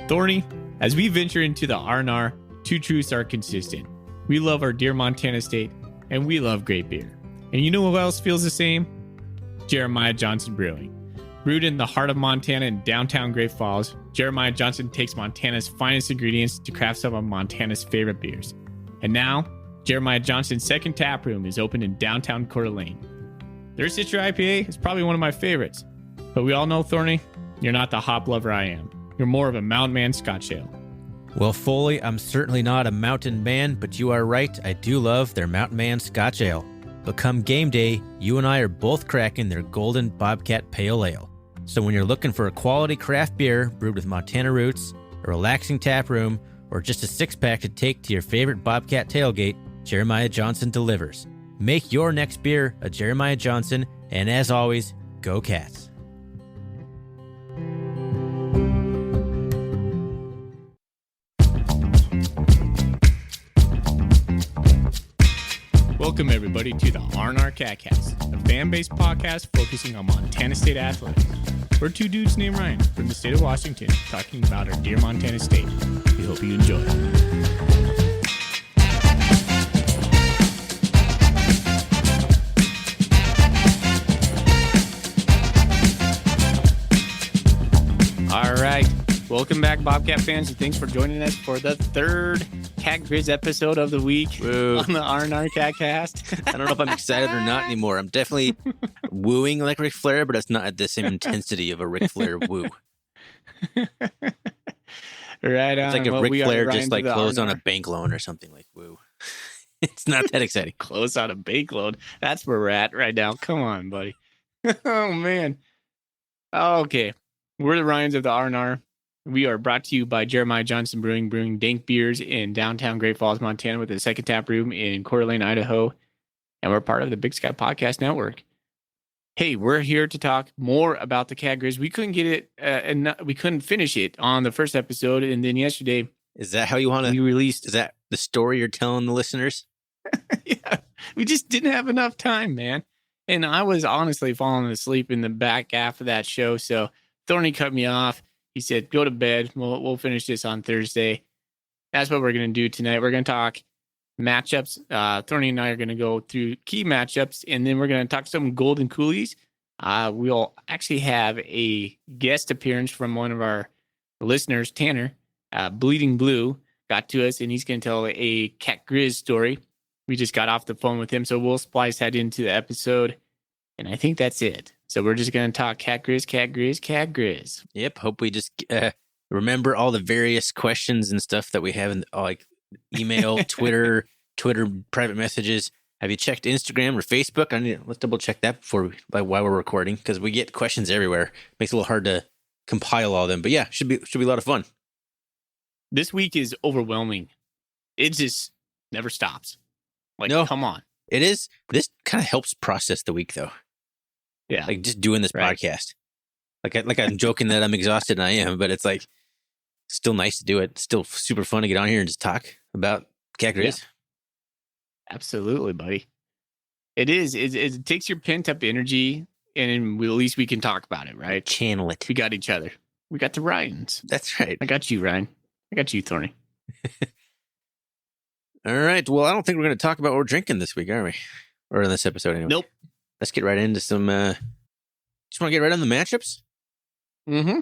Thorny, as we venture into the R&R, two truths are consistent. We love our dear Montana state, and we love great beer. And you know who else feels the same? Jeremiah Johnson Brewing. Brewed in the heart of Montana in downtown Great Falls, Jeremiah Johnson takes Montana's finest ingredients to craft some of Montana's favorite beers. And now, Jeremiah Johnson's second tap room is open in downtown Coeur d'Alene. Their Citra IPA is probably one of my favorites. But we all know, Thorny, you're not the hop lover I am. You're more of a mountain man Scotch ale. Well, Foley, I'm certainly not a mountain man, but you are right. I do love their Mountain Man Scotch Ale. But come game day, you and I are both cracking their Golden Bobcat Pale Ale. So when you're looking for a quality craft beer brewed with Montana roots, a relaxing tap room, or just a six-pack to take to your favorite Bobcat tailgate, Jeremiah Johnson delivers. Make your next beer a Jeremiah Johnson, and as always, go Cats. Welcome, everybody, to the R&R Catcast, a fan-based podcast focusing on Montana State athletics. We're two dudes named Ryan from the state of Washington talking about our dear Montana State. We hope you enjoy. All right. Welcome back, Bobcat fans, and thanks for joining us for the third Cat Griz episode of the week on the R&R Catcast. I don't know if I'm excited or not anymore. I'm definitely wooing like Ric Flair, but it's not at the same intensity of a Ric Flair woo. Right on. It's like if Ric Flair just like closed on a bank loan or something like woo. It's not that exciting. Close on a bank loan. That's where we're at right now. Come on, buddy. Oh, man. Okay. We're the Ryans of the R&R. We are brought to you by Jeremiah Johnson brewing dank beers in downtown Great Falls, Montana, with a second tap room in Coeur d'Alene, Idaho. And we're part of the Big Sky Podcast Network. Hey, we're here to talk more about the Cat Griz. We couldn't get it, and we couldn't finish it on the first episode. And then yesterday, is that how you want to? We released. Is that the story you're telling the listeners? Yeah, we just didn't have enough time, man. And I was honestly falling asleep in the back half of that show. So Thorny cut me off. He said, go to bed. We'll finish this on Thursday. That's what we're going to do tonight. We're going to talk matchups. Thorny and I are going to go through key matchups, and then we're going to talk some Golden Coolies. We'll actually have a guest appearance from one of our listeners, Tanner. Bleeding Blue got to us, and he's going to tell a Cat Griz story. We just got off the phone with him, so we'll splice that into the episode. And I think that's it. So we're just going to talk Cat Griz, Cat Griz, Cat Griz. Yep. Hope we just remember all the various questions and stuff that we have in like email, Twitter private messages. Have you checked Instagram or Facebook? Let's double check that while we're recording, because we get questions everywhere. Makes it a little hard to compile all of them. But yeah, should be a lot of fun. This week is overwhelming. It just never stops. Like, no, come on. It is. This kind of helps process the week, though. Yeah. Like just doing this podcast. Like I'm joking that I'm exhausted, and I am, but it's like still nice to do it. Still super fun to get on here and just talk about Cat Griz. Yeah. Absolutely, buddy. It is. It takes your pent up energy, and at least we can talk about it, right? Channel it. We got each other. We got the Ryans. That's right. I got you, Ryan. I got you, Thorny. All right. Well, I don't think we're going to talk about what we're drinking this week, are we? Or in this episode, anyway. Nope. Let's get right into some. Just want to get right on the matchups. Mm-hmm.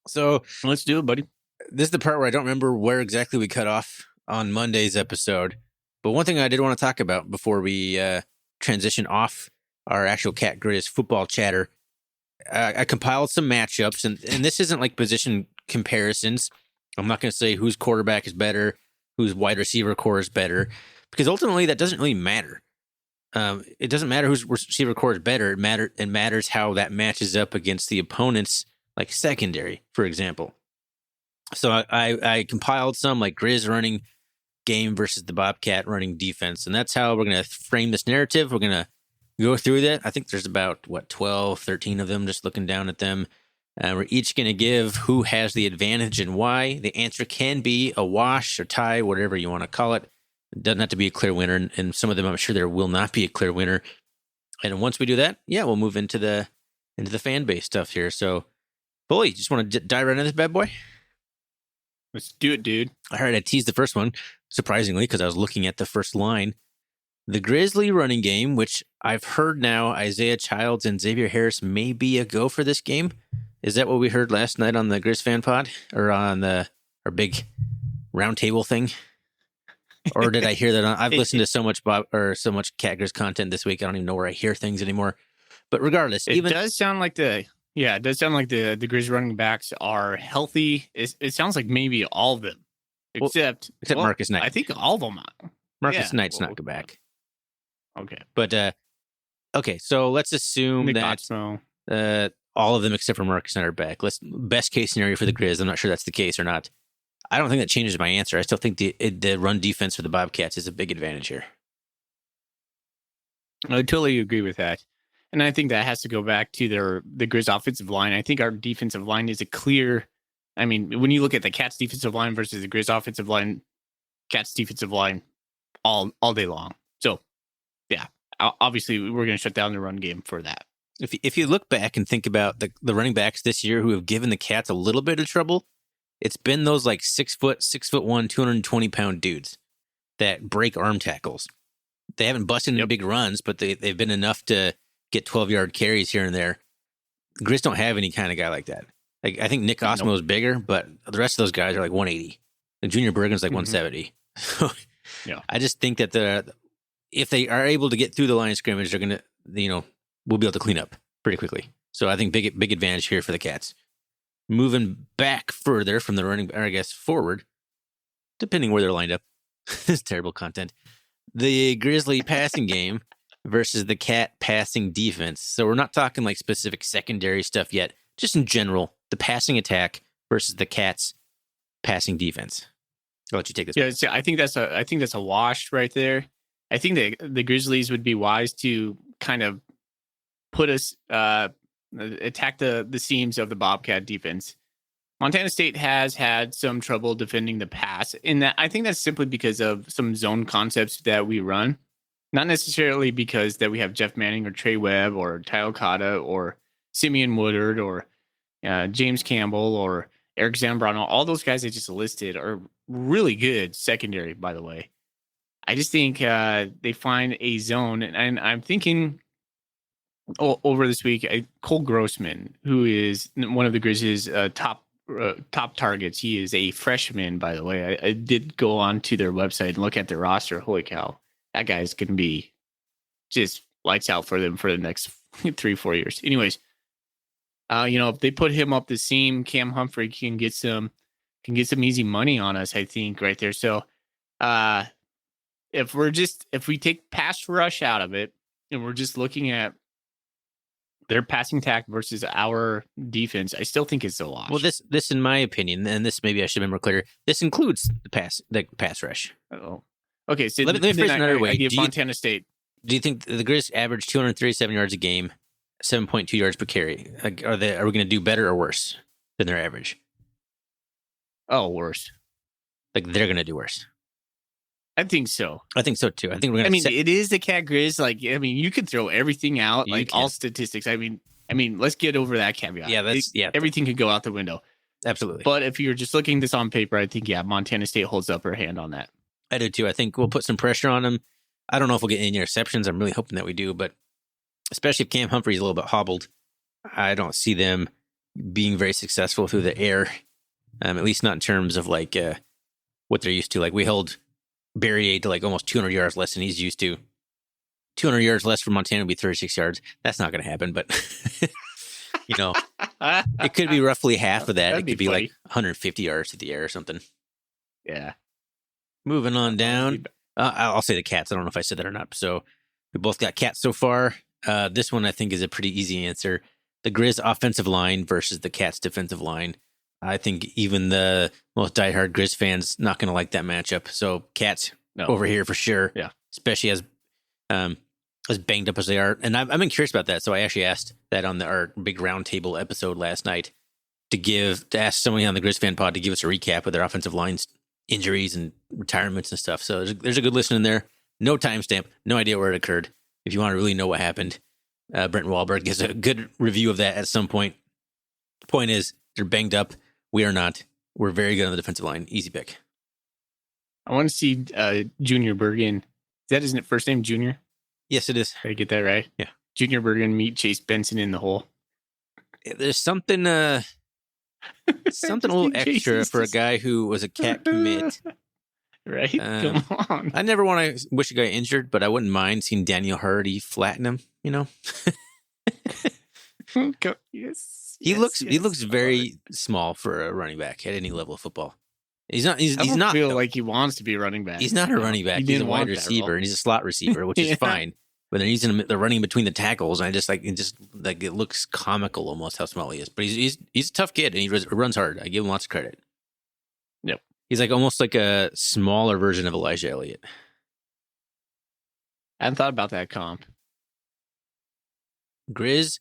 So let's do it, buddy. This is the part where I don't remember where exactly we cut off on Monday's episode. But one thing I did want to talk about before we transition off our actual Cat Griz football chatter, I compiled some matchups, and this isn't like position comparisons. I'm not going to say whose quarterback is better, whose wide receiver core is better, because ultimately that doesn't really matter. It doesn't matter whose receiver core is better. It matters how that matches up against the opponent's like secondary, for example. So I compiled some like Griz running game versus the Bobcat running defense, and that's how we're going to frame this narrative. We're going to go through that. I think there's about 12, 13 of them, just looking down at them. We're each going to give who has the advantage and why. The answer can be a wash or tie, whatever you want to call it. It doesn't have to be a clear winner, and some of them I'm sure there will not be a clear winner. And once we do that, yeah, we'll move into the fan base stuff here. So, Bully, just want to dive right into this bad boy? Let's do it, dude. All right, I teased the first one, surprisingly, because I was looking at the first line. The Grizzly running game, which I've heard now Isaiah Childs and Xavier Harris may be a go for this game. Is that what we heard last night on the Griz fan pod or on our big roundtable thing? Or did I hear that I've listened to so much Cat Griz content this week, I don't even know where I hear things anymore. But regardless, it does sound like the Griz running backs are healthy. It sounds like maybe all of them, except Marcus Knight. I think all of them. Marcus Knight's not go back. Okay, but okay, so let's assume Nick that Otzmo. All of them except for Marcus Knight are back. Best case scenario for the Griz. I'm not sure that's the case or not. I don't think that changes my answer. I still think the run defense for the Bobcats is a big advantage here. I totally agree with that. And I think that has to go back to the Griz offensive line. I think our defensive line is a clear. I mean, when you look at the Cats defensive line versus the Griz offensive line, Cats defensive line all day long. So, yeah, obviously we're going to shut down the run game for that. If you look back and think about the running backs this year who have given the Cats a little bit of trouble, it's been those like 6'1", 220-pound dudes that break arm tackles. They haven't busted any big runs, but they've been enough to get 12-yard carries here and there. The Griz don't have any kind of guy like that. Like I think Nick Osmo is bigger, but the rest of those guys are like 180. Like Junior Bergen's like 170. So yeah, I just think that if they are able to get through the line of scrimmage, they're gonna we'll be able to clean up pretty quickly. So I think big advantage here for the Cats. Moving back further from the running, or I guess forward, depending where they're lined up. This is terrible content. The Grizzly passing game versus the Cat passing defense. So we're not talking like specific secondary stuff yet. Just in general, the passing attack versus the Cats passing defense. I'll let you take this. Yeah, so I think that's a wash right there. I think the Grizzlies would be wise to kind of put us attack the seams of the Bobcat defense. Montana State has had some trouble defending the pass, and that I think that's simply because of some zone concepts that we run, not necessarily because that we have Jeff Manning or Trey Webb or Ty Okada or Simeon Woodard or James Campbell or Eric Zambrano. All those guys I just listed are really good secondary, by the way. I just think they find a zone, and I'm thinking over this week, Cole Grossman, who is one of the Grizzlies' top targets. He is a freshman, by the way. I did go on to their website and look at their roster. Holy cow, that guy's going to be just lights out for them for the next 3-4 years. Anyways, if they put him up the seam, Cam Humphrey can get some easy money on us, I think, right there. So if we take pass rush out of it and we're just looking at their passing attack versus our defense, I still think it's a loss. Well, this, in my opinion, and this maybe I should be more clear, this includes the pass rush. Oh, okay. So let me phrase another way. I give Montana State. Do you think the Griz average 237 yards a game, 7.2 yards per carry? Are we going to do better or worse than their average? Oh, worse. Like they're going to do worse. I think so. I think so too. I think we're going to. It is the Cat Griz. Like, you could throw everything out, all statistics. I mean, let's get over that caveat. Yeah, everything could go out the window. Absolutely. But if you're just looking this on paper, I think Montana State holds up her hand on that. I do too. I think we'll put some pressure on them. I don't know if we'll get any interceptions. I'm really hoping that we do, but especially if Cam Humphrey's a little bit hobbled, I don't see them being very successful through the air. At least not in terms of like what they're used to. Like we held Barry to like almost 200 yards less than he's used to. 200 yards less for Montana would be 36 yards. That's not going to happen, but it could be roughly half of that. It could be funny. Like 150 yards to the air or something. Yeah. Moving on down. I'll say the Cats. I don't know if I said that or not. So we both got Cats so far. This one I think is a pretty easy answer. The Griz offensive line versus the Cats defensive line. I think even the most diehard Griz fans not going to like that matchup. So Cats over here for sure. Yeah, especially as banged up as they are. And I've been curious about that. So I actually asked that on our big roundtable episode last night to ask somebody on the Griz fan pod to give us a recap of their offensive line's injuries and retirements and stuff. So there's a good listen in there. No timestamp, no idea where it occurred. If you want to really know what happened, Brent Wahlberg gives a good review of that at some point. The point is, they're banged up. We are not. We're very good on the defensive line. Easy pick. I want to see Junior Bergen. Is that his first name, Junior? Yes, it is. Did I get that right? Yeah. Junior Bergen meet Chase Benson in the hole. There's something a little extra for a guy who was a cat commit. Right? Come on. I never want to wish a guy injured, but I wouldn't mind seeing Daniel Hardy flatten him, you know? Yes. He looks very small for a running back at any level of football. He's not. He's not. Feel like he wants to be a running back. He's not a running back. He's a wide receiver, and he's a slot receiver, which is fine. But they're using him. They're running between the tackles, and it looks comical almost how small he is. But he's a tough kid, and he runs hard. I give him lots of credit. Yep. He's like almost like a smaller version of Elijah Elliott. I hadn't thought about that comp. Griz,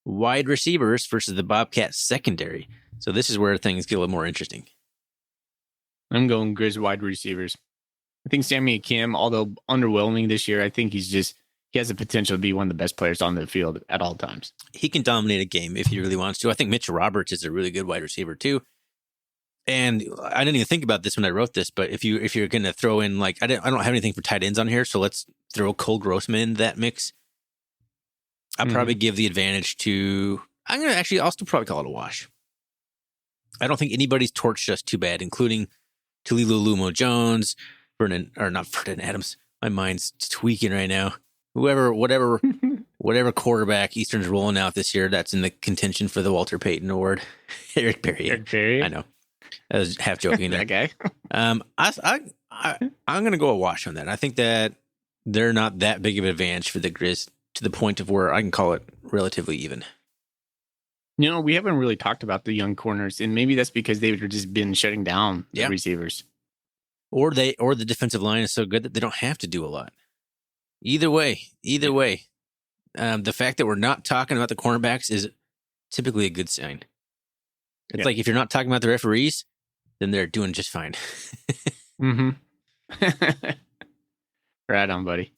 wide receivers versus the Bobcats secondary. So this is where things get a little more interesting. I'm going Griz wide receivers. I think Sammy Kim, although underwhelming this year, I think he has the potential to be one of the best players on the field at all times. He can dominate a game if he really wants to. I think Mitchell Roberts is a really good wide receiver too. And I didn't even think about this when I wrote this, but if you're going to throw in I don't have anything for tight ends on here, so let's throw Cole Grossman in that mix. I'll probably give the advantage to. I'll still probably call it a wash. I don't think anybody's torched us too bad, including Tulilu Lumo Jones, not Vernon Adams. My mind's tweaking right now. Whatever quarterback Eastern's rolling out this year, that's in the contention for the Walter Payton Award. Eric Berry. I know. I was half joking there. That guy. I'm going to go a wash on that. I think that they're not that big of an advantage for the Griz to the point of where I can call it relatively even. We haven't really talked about the young corners, and maybe that's because they've just been shutting down the receivers. Or the defensive line is so good that they don't have to do a lot. Either way, the fact that we're not talking about the cornerbacks is typically a good sign. It's like if you're not talking about the referees, then they're doing just fine. Mm-hmm. Right on, buddy.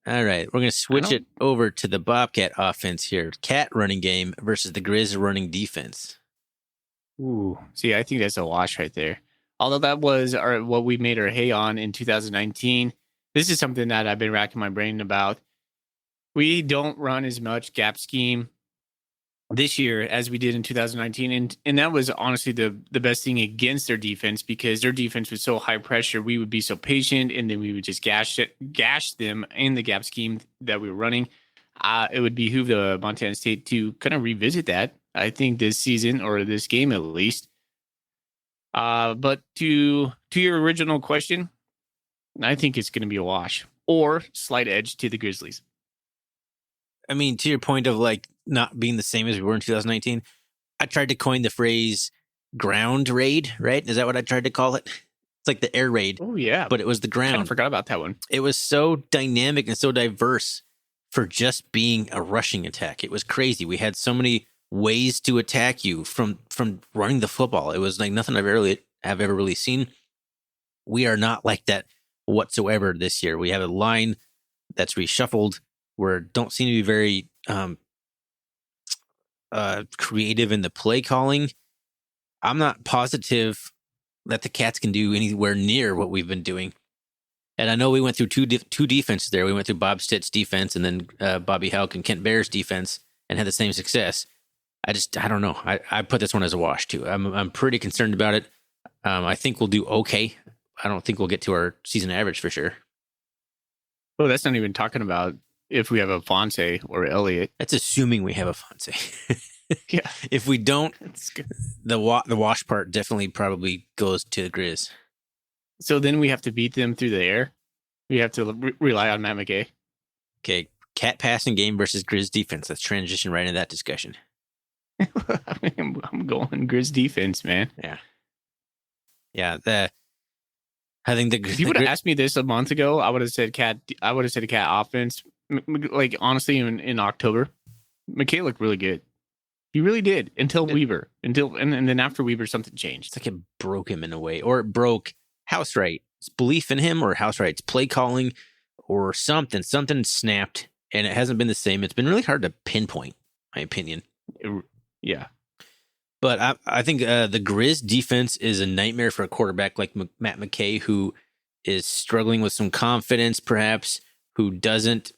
All right, we're going to switch it over to the Bobcat offense here. Cat running game versus the Griz running defense. Ooh, see, I think that's a wash right there. Although that was what we made our hay on in 2019. This is something that I've been racking my brain about. We don't run as much gap scheme this year as we did in 2019. And that was honestly the best thing against their defense, because their defense was so high pressure. We would be so patient, and then we would just gash them in the gap scheme that we were running. It would behoove the Montana State to kind of revisit that, I think, this season, or this game at least. But to your original question, I think it's going to be a wash or slight edge to the Grizzlies. I mean, to your point of not being the same as we were in 2019, I tried to coin the phrase ground raid, right? Is that what I tried to call it? It's like the air raid. Oh, yeah. But it was the ground. I forgot about that one. It was so dynamic and so diverse for just being a rushing attack. It was crazy. We had so many ways to attack you from running the football. It was like nothing I've ever really seen. We are not like that whatsoever this year. We have a line that's reshuffled. We don't seem to be very creative in the play calling. I'm not positive that the Cats can do anywhere near what we've been doing. And I know we went through two defenses there. We went through Bob Stitt's defense and then Bobby Houck and Kent Bear's defense and had the same success. I don't know. I put this one as a wash too. I'm pretty concerned about it. I think we'll do okay. I don't think we'll get to our season average for sure. Oh, that's not even talking about if we have a Fonse or Elliott. That's assuming we have a Fonse. Yeah. If we don't, the wash part definitely probably goes to the Griz. So then we have to beat them through the air. We have to rely on Matt McKay. Okay, Cat passing game versus Griz defense. Let's transition right into that discussion. I'm going Griz defense, man. Yeah. I think if you would have asked me this a month ago, I would have said Cat. I would have said a Cat offense. Like honestly, in October, McKay looked really good. He really did until Weaver. And then after Weaver, something changed. It's like it broke him in a way, or it broke Housewright's belief in him, or Housewright's play calling, or something. Something snapped, and it hasn't been the same. It's been really hard to pinpoint, my opinion. Yeah. But I think the Griz defense is a nightmare for a quarterback like Matt McKay, who is struggling with some confidence, perhaps, who doesn't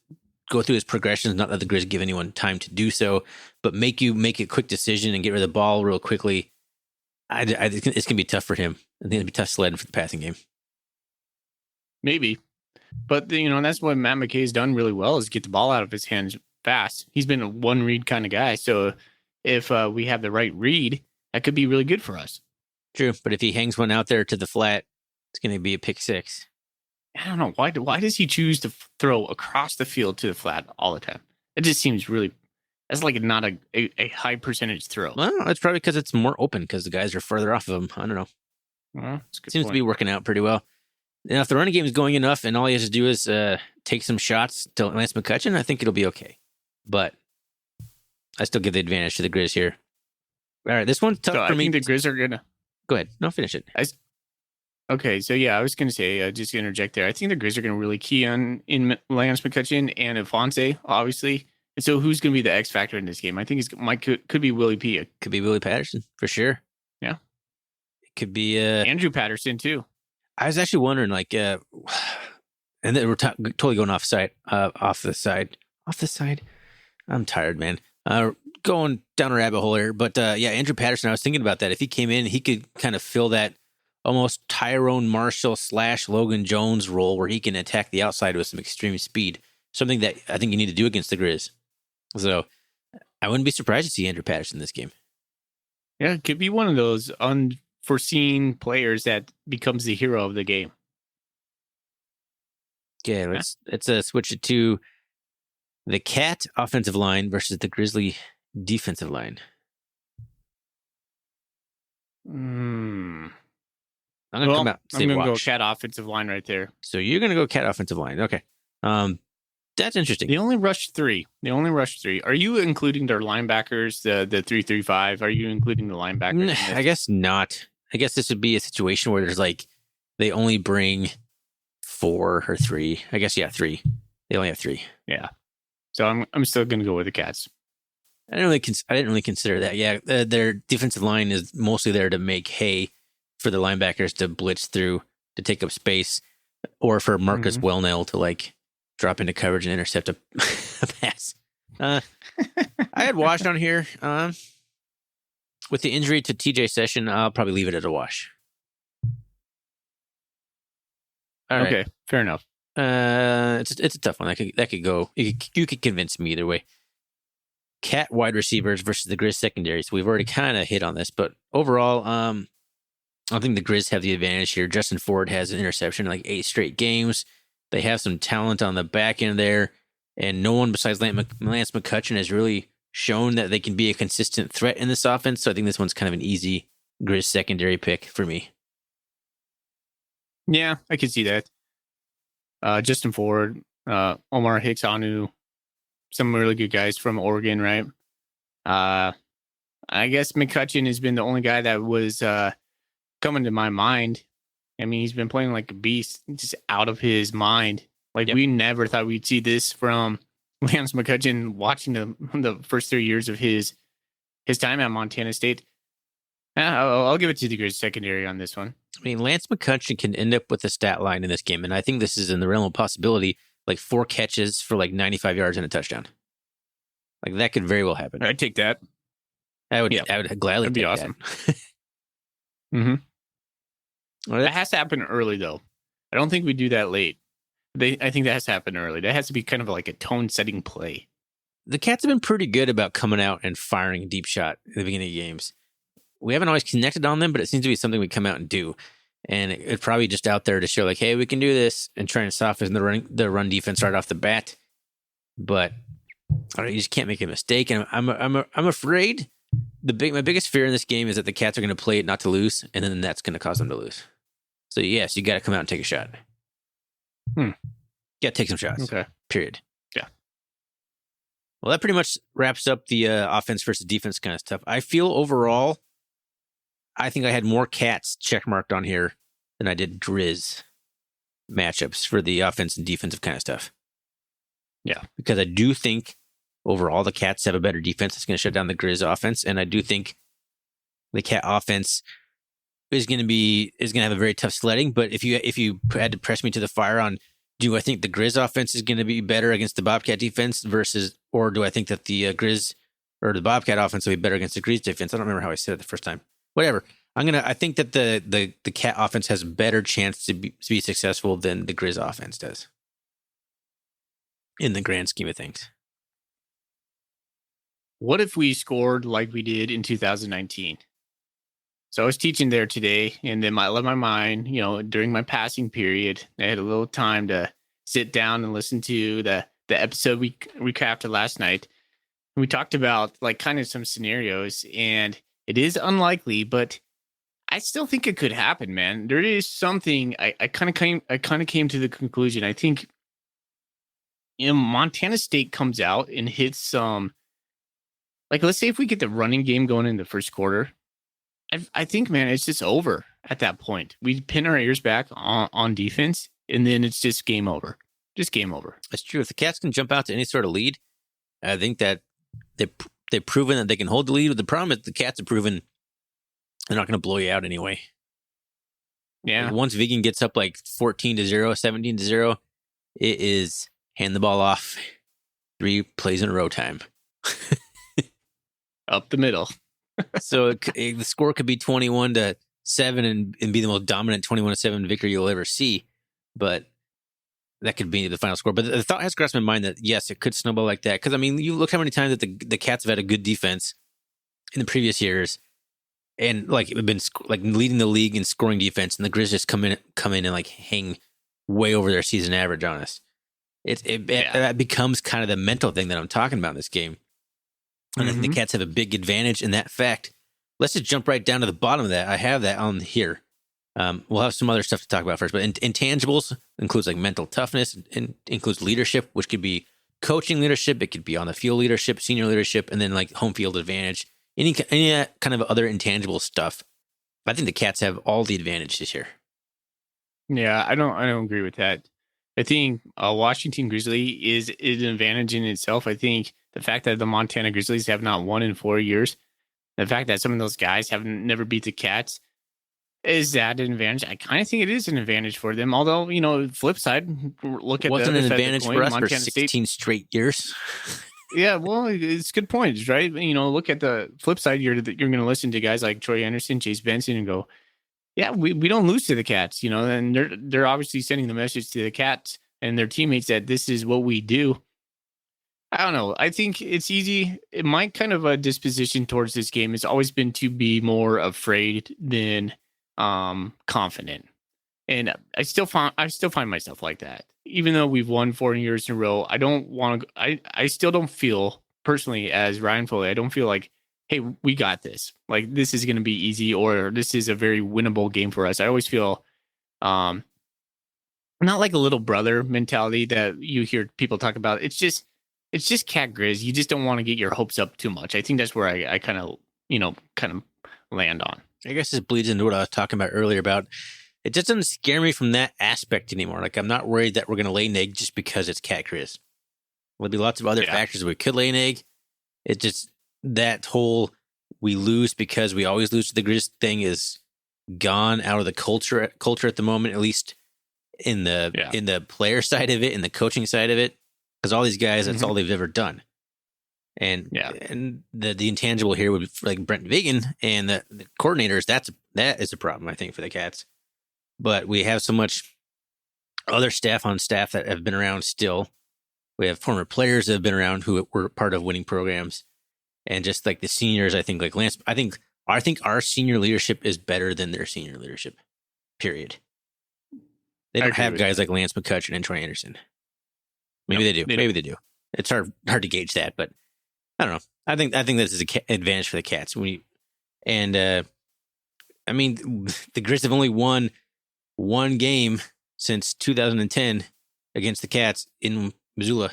go through his progressions. Not that the Griz give anyone time to do so, but make a quick decision and get rid of the ball real quickly. I think it's going to be tough for him. I think it'll be tough sledding for the passing game. Maybe. But, that's what Matt McKay's done really well is get the ball out of his hands fast. He's been a one read kind of guy. So if we have the right read, that could be really good for us. True. But if he hangs one out there to the flat, it's going to be a pick six. I don't know. Why does he choose to throw across the field to the flat all the time? It just seems really, that's like not a high percentage throw. Well, it's probably because it's more open because the guys are further off of him. I don't know. Well, seems to be working out pretty well. Now, if the running game is going enough and all he has to do is take some shots to Lance McCutcheon, I think it'll be okay. But I still give the advantage to the Griz here. All right, this one's tough for me. I think the Griz are going to... Go ahead. No, finish it. Okay, so yeah, I was going to say, just to interject there, I think the Griz are going to really key on in Lance McCutcheon and Alphonse, obviously. And so who's going to be the X factor in this game? I think it could be Willie P. Could be Willie Patterson, for sure. Yeah. It could be... Andrew Patterson, too. I was actually wondering, and then we're totally going off the side. I'm tired, man. Going down a rabbit hole here. But yeah, Andrew Patterson, I was thinking about that. If he came in, he could kind of fill that almost Tyrone Marshall / Logan Jones role where he can attack the outside with some extreme speed. Something that I think you need to do against the Griz. So I wouldn't be surprised to see Andrew Patterson in this game. Yeah, it could be one of those unforeseen players that becomes the hero of the game. Okay, let's switch it to the Cat offensive line versus the Grizzly defensive line. I'm going to go Cat offensive line right there. So you're going to go Cat offensive line. Okay. That's interesting. They only rushed three. Are you including their linebackers, the 3-3-5? Are you including the linebackers? I guess not. I guess this would be a situation where there's they only bring 4 or 3. I guess, yeah, 3. They only have 3. Yeah. So I'm still going to go with the Cats. I didn't really consider that. Yeah, their defensive line is mostly there to make hay for the linebackers to blitz through to take up space, or for Marcus Wellnell to drop into coverage and intercept a pass. I had Wash on here. With the injury to TJ Session, I'll probably leave it at a wash. All right. Okay, fair enough. It's a tough one. That could go. You could convince me either way. Cat wide receivers versus the Griz secondary. So we've already kind of hit on this, but overall, I think the Griz have the advantage here. Justin Ford has an interception in 8 straight games. They have some talent on the back end there, and no one besides Lance McCutcheon has really shown that they can be a consistent threat in this offense. So I think this one's kind of an easy Griz secondary pick for me. Yeah, I can see that. Justin Ford, Omar Hicks-Anu, some really good guys from Oregon, right? I guess McCutcheon has been the only guy that was coming to my mind. I mean, he's been playing like a beast, just out of his mind. We never thought we'd see this from Lance McCutcheon watching the first 3 years of his time at Montana State. I'll give it to the Griz secondary on this one. I mean, Lance McCutcheon can end up with a stat line in this game, and I think this is in the realm of possibility, 4 catches for 95 yards and a touchdown. That could very well happen. I'd take that. I would gladly That'd be take awesome. That. Well, that has to happen early, though. I don't think we do that late. I think that has to happen early. That has to be kind of like a tone-setting play. The Cats have been pretty good about coming out and firing a deep shot at the beginning of games. We haven't always connected on them, but it seems to be something we come out and do. And it's probably just out there to show hey, we can do this, and trying to soften the run defense right off the bat. But you just can't make a mistake. And I'm afraid my biggest fear in this game is that the Cats are going to play it not to lose, and then that's going to cause them to lose. So yes, you got to come out and take a shot. You got to take some shots. Okay. Period. Yeah. Well, that pretty much wraps up the offense versus defense kind of stuff. I feel overall, I think I had more Cats checkmarked on here than I did Griz matchups for the offense and defensive kind of stuff. Yeah. Because I do think overall the Cats have a better defense that's going to shut down the Griz offense. And I do think the Cat offense is going to have a very tough sledding. But if you had to press me to the fire on, do I think the Griz offense is going to be better against the Bobcat defense or do I think that the Griz or the Bobcat offense will be better against the Griz defense? I don't remember how I said it the first time. Whatever. I think that the Cat offense has a better chance to be successful than the Griz offense does in the grand scheme of things. What if we scored like we did in 2019? So I was teaching there today, and then I let my mind, during my passing period, I had a little time to sit down and listen to the episode we crafted last night. We talked about like kind of some scenarios, and it is unlikely, but I still think it could happen, man. There is something I kind of came to the conclusion. I think Montana State comes out and hits some, like, let's say if we get the running game going in the first quarter, I think, man, it's just over at that point. We pin our ears back on defense, and then it's just game over. Just game over. That's true. If the Cats can jump out to any sort of lead, I think that they've proven that they can hold the lead. But the problem is the Cats have proven they're not going to blow you out anyway. Yeah. Like once Vegan gets up like 14-0, 17-0, it is hand the ball off. 3 plays in a row time. Up the middle. So the score could be 21-7 and be the most dominant 21-7 victory you'll ever see. But that could be the final score. But the thought has crossed my mind that, yes, it could snowball like that. Because, I mean, you look how many times that the Cats have had a good defense in the previous years. And, like, it been like leading the league in scoring defense. And the Griz just come in and, like, hang way over their season average on us. That becomes kind of the mental thing that I'm talking about in this game. And I think the Cats have a big advantage in that fact. Let's just jump right down to the bottom of that. I have that on here. We'll have some other stuff to talk about first, but intangibles includes like mental toughness, and includes leadership, which could be coaching leadership. It could be on the field leadership, senior leadership, and then like home field advantage. Any kind of other intangible stuff. I think the Cats have all the advantage this year. Yeah, I don't agree with that. I think Washington Grizzly is an advantage in itself. I think the fact that the Montana Grizzlies have not won in 4 years, the fact that some of those guys have never beat the Cats, is that an advantage? I kind of think it is an advantage for them. Although, flip side, look at wasn't the an advantage for us Montana for 16 State. straight years. Yeah, well, it's good points, right? Look at the flip side. You're going to listen to guys like Troy Anderson, Chase Benson, and go, yeah, we don't lose to the Cats, and they're obviously sending the message to the Cats and their teammates that this is what we do. I don't know. I think it's easy. My kind of a disposition towards this game has always been to be more afraid than confident. And I still find myself like that. Even though we've won 4 years in a row, I don't want to. I still don't feel personally as Ryan Foley. I don't feel like, hey, we got this. Like this is going to be easy, or this is a very winnable game for us. I always feel, not like a little brother mentality that you hear people talk about. It's just Cat Griz. You just don't want to get your hopes up too much. I think that's where I kind of land on. I guess this bleeds into what I was talking about earlier about it just doesn't scare me from that aspect anymore. Like I'm not worried that we're going to lay an egg just because it's Cat Griz. There'll be lots of other factors we could lay an egg. It's just that whole we lose because we always lose to the Griz thing is gone out of the culture at the moment, at least in the player side of it, in the coaching side of it. Because all these guys, that's all they've ever done. And the intangible here would be like Brent Vigen and the coordinators. That is a problem, I think, for the Cats. But we have so much other staff on staff that have been around still. We have former players that have been around who were part of winning programs, and just like the seniors, I think like Lance. I think our senior leadership is better than their senior leadership. Period. They don't have guys like Lance McCutcheon and Troy Anderson. Maybe they do. Maybe they do. It's hard to gauge that, but I don't know. I think this is an advantage for the Cats. I mean, the Griz have only won one game since 2010 against the Cats in Missoula.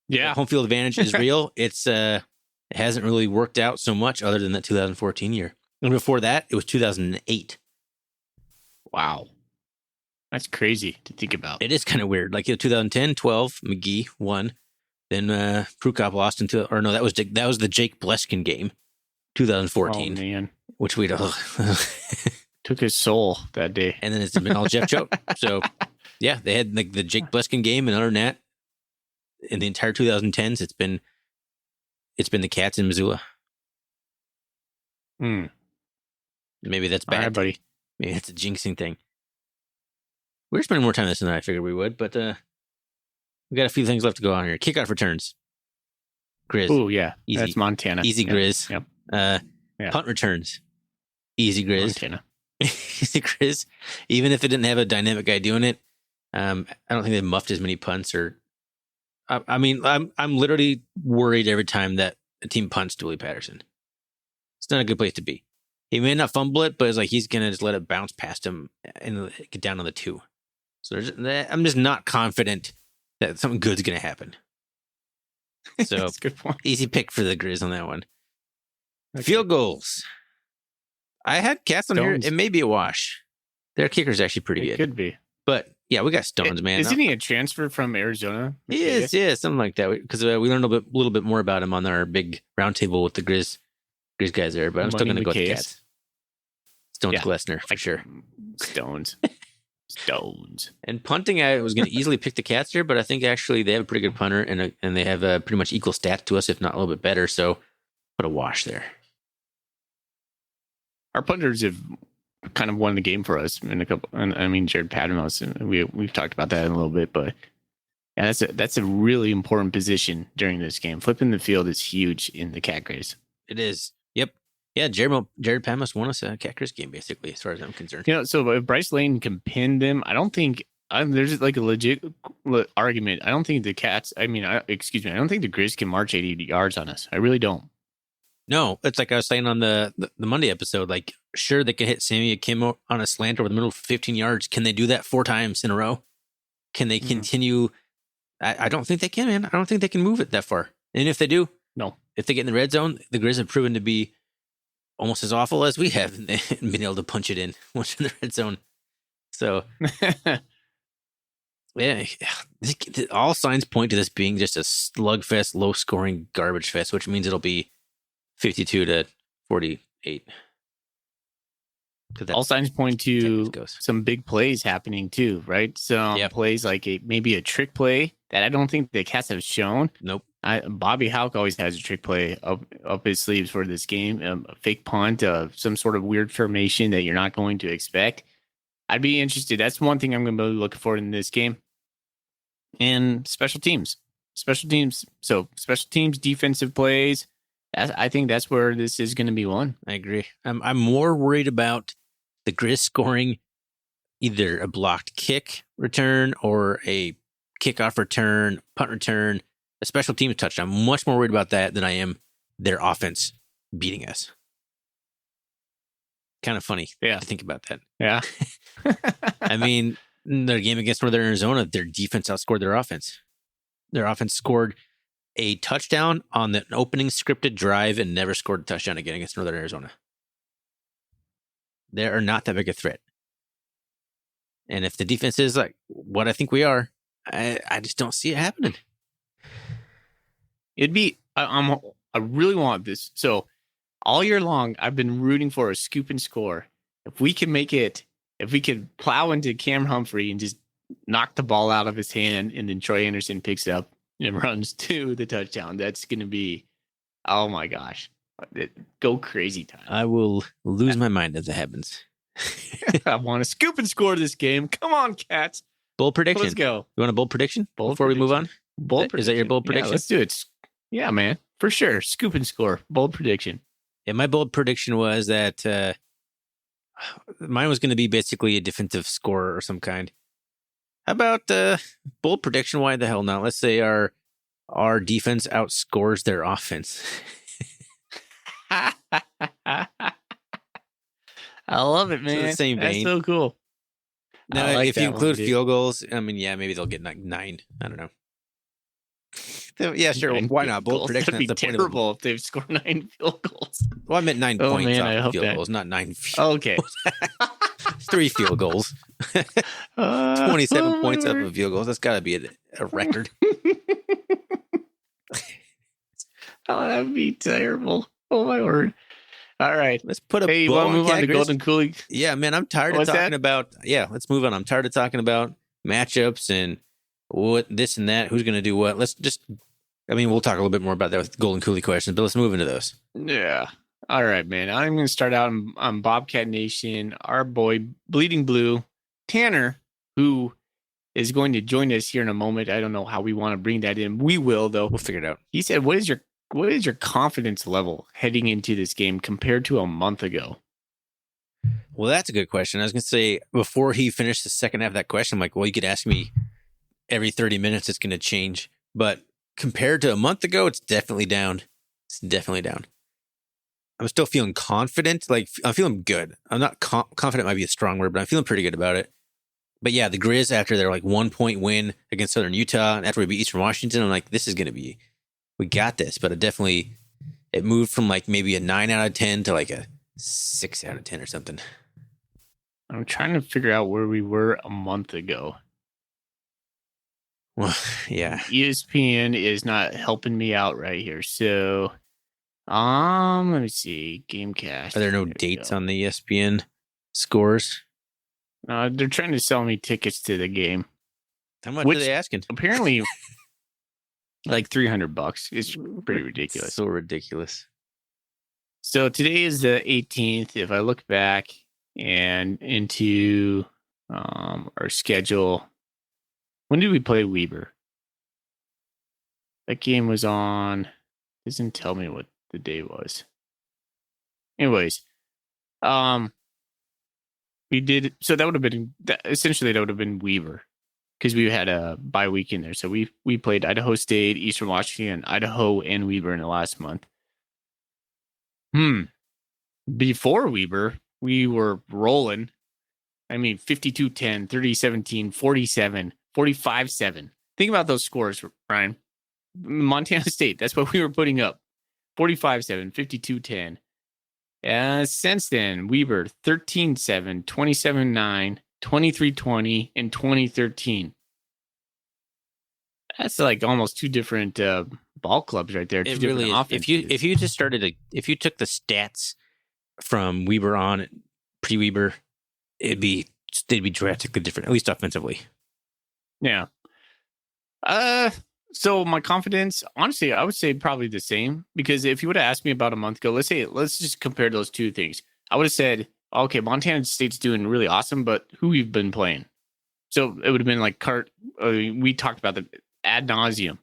Yeah, the home field advantage is real. It hasn't really worked out so much other than that 2014 year. And before that, it was 2008. Wow. That's crazy to think about. It is kind of weird. Like 2010, 12, McGee won. Then Prukop lost that was the Jake Bleskin game. 2014, man. which we don't. Took his soul that day. And then it's been all Jeff Choate. So, yeah, they had like the Jake Bliskin game, and other than that, in the entire 2010s, it's been the Cats in Missoula. Maybe that's bad, all right, buddy. Maybe that's a jinxing thing. We're spending more time on this than I figured we would, but we got a few things left to go on here. Kickoff returns. Griz. Oh, yeah. Easy. That's Montana. Easy Griz. Yep. Yeah. Punt returns. Easy Griz. Montana. Easy Griz. Even if it didn't have a dynamic guy doing it, I don't think they muffed as many punts. Or, I mean, I'm literally worried every time that a team punts Dooley Patterson. It's not a good place to be. He may not fumble it, but it's like he's gonna just let it bounce past him and get down on the 2. So I'm just not confident that something good's gonna happen. So That's a good point. Easy pick for the Griz on that one. Okay. Field goals. I had Cats on Stones. here. It may be a wash. Their kicker's actually pretty It good. could be. But yeah, we got Stones, man. Isn't he a transfer from Arizona? He is, yeah, something like that. Because we learned a little bit more about him on our big roundtable with the Griz guys there. But I'm still going to go with the Cats. Stones Glessner, for sure. Stones. And punting, I was going to easily pick the Cats here, but I think actually they have a pretty good punter, and they have pretty much equal stats to us, if not a little bit better. So put a wash there. Our punters have kind of won the game for us in a couple. And I mean, Jared Patmos, and we've talked about that in a little bit, but yeah, that's a really important position during this game. Flipping the field is huge in the Cat Griz. It is. Yep. Yeah, Jared Patmos won us a Cat Griz game, basically, as far as I'm concerned. So if Bryce Lane can pin them, I don't think there's like a legit argument. I don't think the Cats. I don't think the Griz can march 80 yards on us. I really don't. No, it's like I was saying on the Monday episode. Like, sure, they can hit Sammy Akim on a slant over the middle of 15 yards. Can they do that 4 times in a row? Can they continue? I don't think they can, man. I don't think they can move it that far. And if they do, no. If they get in the red zone, the Griz have proven to be almost as awful as we have and been able to punch it in once in the red zone. So, yeah, all signs point to this being just a slugfest, low-scoring garbage fest, which means it'll be 52-48. All signs point to some big plays happening too, right? Some plays like maybe a trick play that I don't think the Cats have shown. Nope. Bobby Houck always has a trick play up his sleeves for this game. A fake punt, some sort of weird formation that you're not going to expect. I'd be interested. That's one thing I'm going to be looking for in this game. And special teams. So special teams, defensive plays. I think that's where this is going to be won. I agree. I'm more worried about the Griz scoring either a blocked kick return or a kickoff return, punt return, a special teams touchdown. I'm much more worried about that than I am their offense beating us. Kind of funny to think about that. Yeah. I mean, their game against Northern Arizona, their defense outscored their offense. Their offense scored a touchdown on the opening scripted drive and never scored a touchdown again against Northern Arizona. They are not that big a threat. And if the defense is like what I think we are, I just don't see it happening. It'd be, I really want this. So all year long, I've been rooting for a scoop and score. If we can make it, if we could plow into Cam Humphrey and just knock the ball out of his hand, and then Troy Anderson picks it up and runs to the touchdown, that's going to be, oh my gosh, go crazy time. I will lose my mind if that happens. I want to scoop and score this game. Come on, Cats. Bold prediction. Let's go. You want a bold prediction before we move on? Is that your bold prediction? Yeah, let's do it. Yeah, man, for sure. Scoop and score. Bold prediction. Yeah, my bold prediction was that mine was going to be basically a defensive score or some kind. How about bold prediction? Why the hell not? Let's say our defense outscores their offense. I love it, man. So the same vein. That's so cool. Now, like if you that include one, field goals, I mean, yeah, maybe they'll get like 9. I don't know. Yeah, sure. Why not? Bold prediction. That'd be terrible if they've scored 9 field goals. Well, I meant 9 Oh, points man, off I hope field that- goals, not 9 field Okay. 3 field goals. 27 points off of field goals. That's got to be a record. Oh, that'd be terrible. Oh, my word. All right. Let's put a Hey, you bow want to on move on Cat to Griz. Golden Coolie? Yeah, man, I'm tired of What's talking that? about. Yeah, let's move on. I'm tired of talking about matchups and what this and that. Who's going to do what? Let's just. I mean, we'll talk a little bit more about that with Golden Coolie questions, but let's move into those. Yeah. All right, man. I'm going to start out on Bobcat Nation. Our boy, Bleeding Blue, Tanner, who is going to join us here in a moment. I don't know how we want to bring that in. We will, though. We'll figure it out. He said, what is your confidence level heading into this game compared to a month ago? Well, that's a good question. I was going to say, before he finished the second half of that question, I'm like, well, you could ask me every 30 minutes, it's going to change. But compared to a month ago, it's definitely down. It's definitely down. I'm still feeling confident. Like, I'm feeling good. I'm not confident might be a strong word, but I'm feeling pretty good about it. But yeah, the Griz, after their 1 point win against Southern Utah, and after we beat Eastern Washington, I'm like, this is going to be, we got this. But it moved from maybe a 9 out of 10 to a 6 out of 10 or something. I'm trying to figure out where we were a month ago. Well, yeah. ESPN is not helping me out right here. So, let me see. Gamecast. Are there no dates on the ESPN scores? They're trying to sell me tickets to the game. How much are they asking? Apparently, like $300. It's pretty ridiculous. So ridiculous. So today is the 18th. If I look back and into our schedule, when did we play Weber? That game was on. Doesn't tell me what the day was. Anyways, we did. So that would have been essentially that would have been Weber because we had a bye week in there. So we played Idaho State, Eastern Washington, Idaho, and Weber in the last month. Before Weber, we were rolling. I mean, 52-10, 30-17, 47, 45-7. Think about those scores, Brian. Montana State, that's what we were putting up. 45-7, 52-10. Since then, Weber 13-7, 27-9, 23-20, and 2013. That's almost two different ball clubs right there. It really is. If you just if you took the stats from Weber on pre-Weber, they'd be drastically different, at least offensively. Yeah. So my confidence, honestly, I would say probably the same, because if you would have asked me about a month ago, let's just compare those two things. I would have said, okay, Montana State's doing really awesome, but who we've been playing. So it would have been like we talked about that ad nauseum.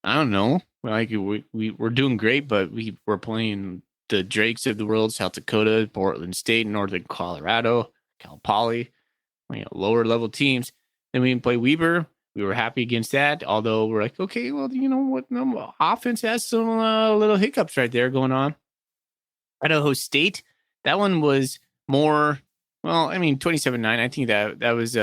I don't know. We're doing great, but we're playing the Drakes of the world, South Dakota, Portland State, Northern Colorado, Cal Poly, lower level teams. Then we didn't play Weber. We were happy against that, although we're like, okay, well, you know what? No, offense has some little hiccups right there going on. Idaho State, that one was more, 27-9. I think that was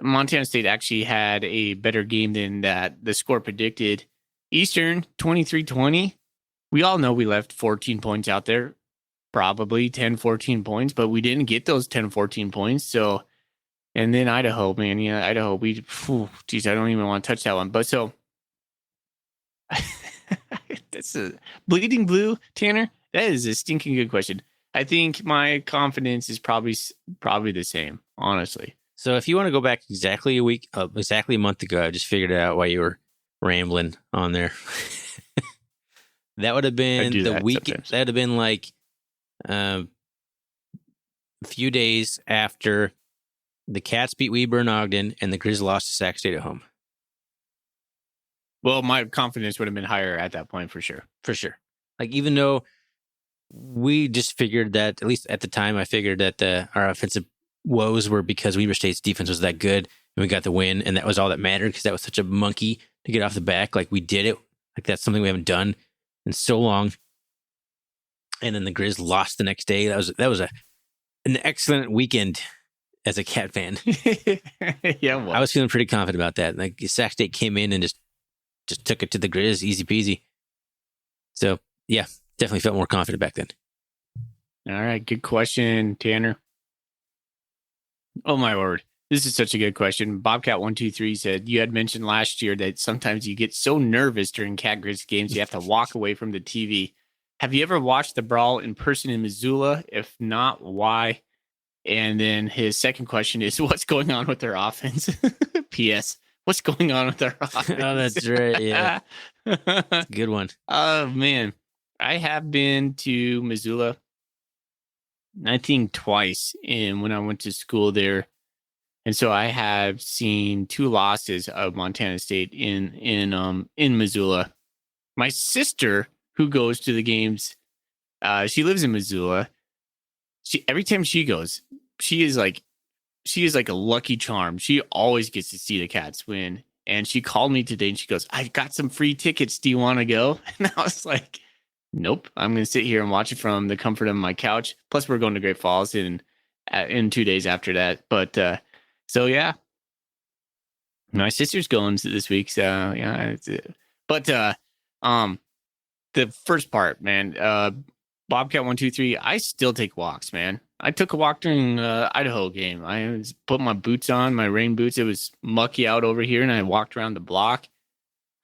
Montana State actually had a better game than that the score predicted. Eastern, 23-20. We all know we left 14 points out there, probably 10, 14 points, but we didn't get those 10, 14 points. So, and then Idaho, man. Yeah, Idaho. I don't even want to touch that one. But so, that's a Bleeding Blue, Tanner. That is a stinking good question. I think my confidence is probably the same, honestly. So if you want to go back exactly a month ago, I just figured it out while you were rambling on there. That would have been the week. Sometimes. That would have been a few days after the Cats beat Weber and Ogden and the Griz lost to Sac State at home. Well, my confidence would have been higher at that point for sure. For sure. Even though we just figured that, at least at the time, I figured that our offensive woes were because Weber State's defense was that good and we got the win, and that was all that mattered because that was such a monkey to get off the back. We did it. That's something we haven't done in so long. And then the Griz lost the next day. That was an excellent weekend as a Cat fan. Yeah, well. I was feeling pretty confident about that. Sac State came in and just took it to the Griz, easy peasy. So yeah, definitely felt more confident back then. All right, good question, Tanner. Oh my word, this is such a good question. Bobcat123 said you had mentioned last year that sometimes you get so nervous during Cat Griz games you have to walk away from the TV. have you ever watched the brawl in person in Missoula? If not, why? And then his second question is, what's going on with their offense? P.S. What's going on with their offense? Oh, that's right. Yeah. Good one. Oh, man. I have been to Missoula, I think twice when I went to school there. And so I have seen 2 losses of Montana State in Missoula. My sister, who goes to the games, she lives in Missoula. Every time she goes, she is like a lucky charm. She always gets to see the Cats win. And she called me today and she goes, "I've got some free tickets. Do you want to go?" And I was like, "Nope. I'm going to sit here and watch it from the comfort of my couch." Plus, we're going to Great Falls in 2 days after that. But so yeah, my sister's going this week. So yeah, but the first part, man, Bobcat 123. I still take walks, man. I took a walk during Idaho game. I put my boots on, my rain boots. It was mucky out over here, and I walked around the block.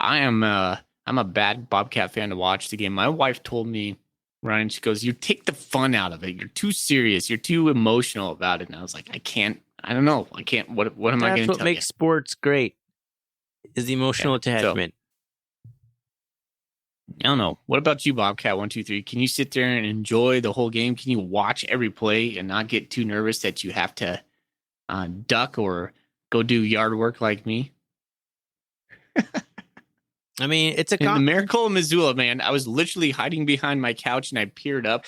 I'm a bad Bobcat fan to watch the game. My wife told me, Ryan, she goes, "You take the fun out of it. You're too serious. You're too emotional about it." And I was like, I don't know. I can't. What am I going to tell you? That's what makes sports great, is the emotional attachment. I don't know. What about you, Bobcat 123? Can you sit there and enjoy the whole game? Can you watch every play and not get too nervous that you have to duck or go do yard work like me? I mean, it's the miracle of Missoula, man. I was literally hiding behind my couch and I peered up.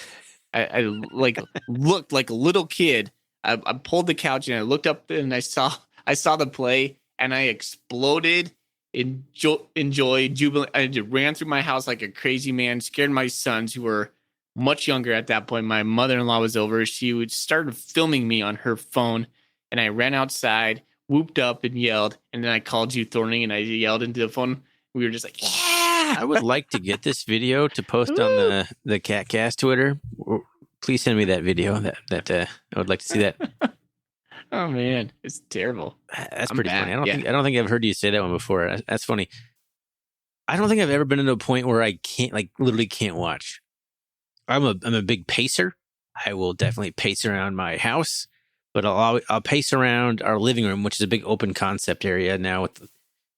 I like looked like a little kid. I pulled the couch and I looked up and I saw the play and I exploded in joy, jubilant. I ran through my house like a crazy man, scared my sons who were much younger at that point. My mother-in-law was over. She started filming me on her phone, and I ran outside, whooped up and yelled, and then I called you, Thorny, and I yelled into the phone. We were just like, yeah! I would like to get this video to post on the CatCast Twitter. Please send me that video. That I would like to see that. Oh man, it's terrible. That's pretty funny. I don't think I've heard you say that one before. That's funny. I don't think I've ever been to a point where I can't, like, literally can't watch. I'm a big pacer. I will definitely pace around my house, but I'll pace around our living room, which is a big open concept area now with the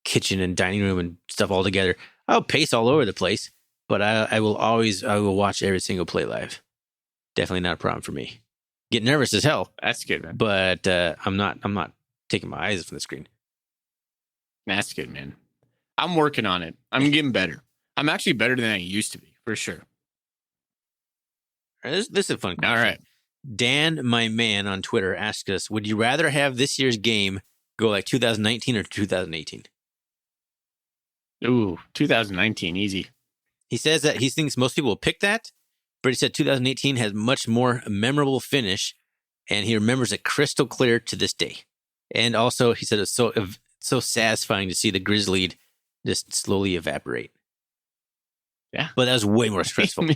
kitchen and dining room and stuff all together. I'll pace all over the place, but I will watch every single play live. Definitely not a problem for me. Get nervous as hell. That's good, man. But I'm not taking my eyes from the screen. That's good, man. I'm working on it. I'm getting better. I'm actually better than I used to be, for sure. This is a fun question. All right. Dan, my man on Twitter, asked us, would you rather have this year's game go like 2019 or 2018? Ooh, 2019, easy. He says that he thinks most people will pick that, but he said 2018 has much more memorable finish, and he remembers it crystal clear to this day. And also, he said it's so satisfying to see the Griz lead just slowly evaporate. Yeah. But that was way more stressful.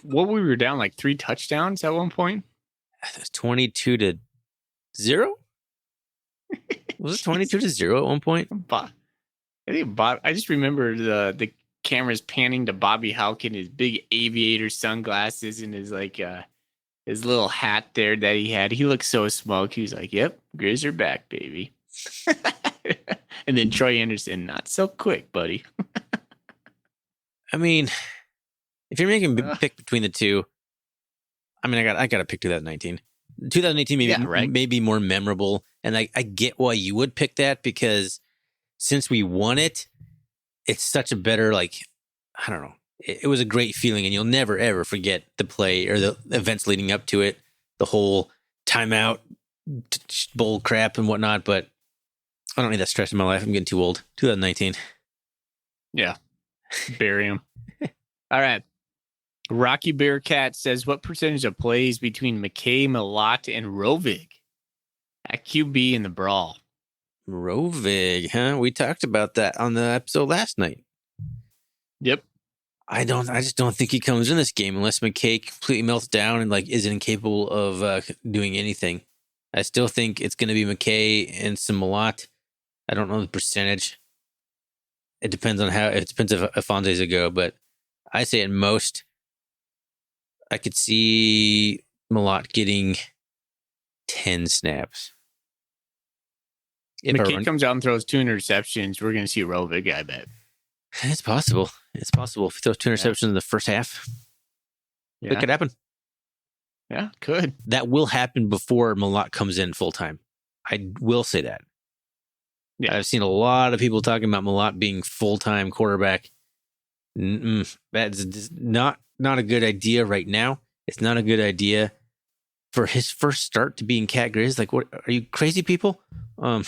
What we were down, like 3 touchdowns at one point? It was 22-0? Was it 22-0 at one point? I think I just remember the cameras panning to Bobby Houck in his big aviator sunglasses and his his little hat there that he had. He looked so smug. He was like, "Yep, Griz are back, baby." And then Troy Anderson, "Not so quick, buddy." I mean, if you're making a pick between the two, I mean, I got to pick 2019. 2018 may be more memorable, and I get why you would pick that, because since we won it, it's such a better, like, I don't know. It was a great feeling, and you'll never, ever forget the play or the events leading up to it, the whole timeout, bull crap and whatnot, but I don't need that stress in my life. I'm getting too old. 2019. Yeah. Bury him. All right. Rocky Bearcat says, what percentage of plays between McKay, Malott, and Rovig at QB in the brawl? Rovig, huh? We talked about that on the episode last night. Yep. I just don't think he comes in this game unless McKay completely melts down and is incapable of doing anything. I still think it's going to be McKay and some Malott. I don't know the percentage. It depends if Fonse's a go, but I say at most, I could see Malott getting 10 snaps. If McKay comes out and throws 2 interceptions, we're going to see Rovig, I bet. It's possible. It's possible. If he throws 2 interceptions in the first half, it could happen. Yeah, could. That will happen before Malott comes in full time. I will say that. Yeah. I've seen a lot of people talking about Malott being full-time quarterback. That's not a good idea right now. It's not a good idea for his first start to being Cat Griz. Like, what are you crazy people? So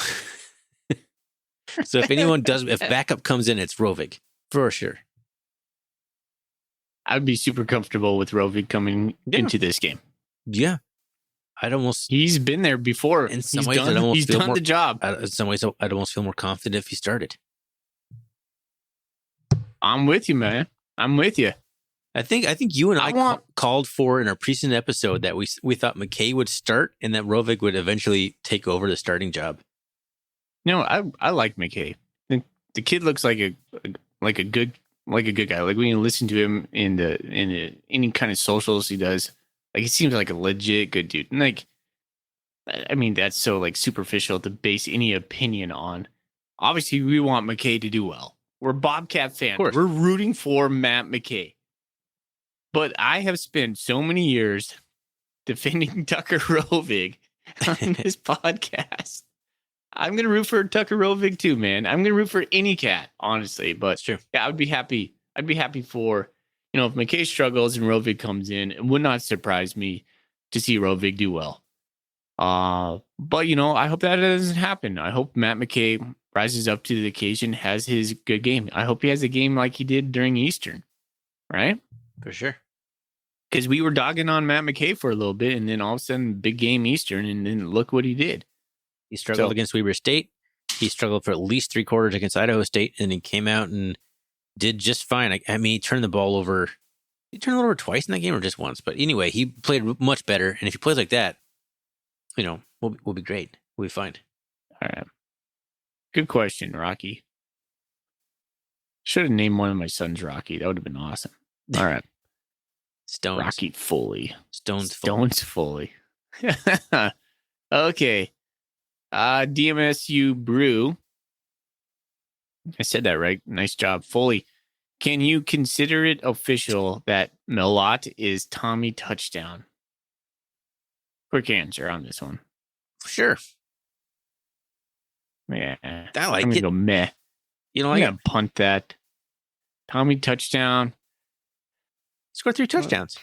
if backup comes in, it's Rovig for sure. I'd be super comfortable with Rovig coming into this game. Yeah. He's been there before. In some ways, he's done the job. In some ways, I'd almost feel more confident if he started. I'm with you, man. I'm with you. I think you and I called for in our preseason episode that we thought McKay would start and that Rovig would eventually take over the starting job. No, I like McKay. The kid looks like a good guy. Like when you listen to him in any kind of socials he does, like he seems like a legit good dude. And like, I mean, that's so like superficial to base any opinion on. Obviously, we want McKay to do well. We're Bobcat fans. We're rooting for Matt McKay. But I have spent so many years defending Tucker Rovig on this podcast. I'm going to root for Tucker Rovig too, man. I'm going to root for any cat, honestly. But it's true. Yeah, I'd be happy. I'd be happy for, if McKay struggles and Rovig comes in, it would not surprise me to see Rovig do well. But, I hope that doesn't happen. I hope Matt McKay rises up to the occasion, has his good game. I hope he has a game like he did during Eastern, right? For sure. Because we were dogging on Matt McKay for a little bit, and then all of a sudden, big game Eastern, and then look what he did. He struggled against Weber State. He struggled for at least 3 quarters against Idaho State, and he came out and did just fine. I mean, he turned the ball over. He turned it over twice in that game or just once. But anyway, he played much better. And if he plays like that, we'll be great. We'll be fine. All right. Good question, Rocky. Should have named one of my sons Rocky. That would have been awesome. All right. Stones. Rocky Foley. Stones Foley. Okay. DMSU Brew. I said that right. Nice job. Foley. Can you consider it official that Malott is Tommy Touchdown? Quick answer on this one. Sure. Yeah. I like I'm it. Go meh. I'm going to punt that. Tommy Touchdown. Scored 3 touchdowns.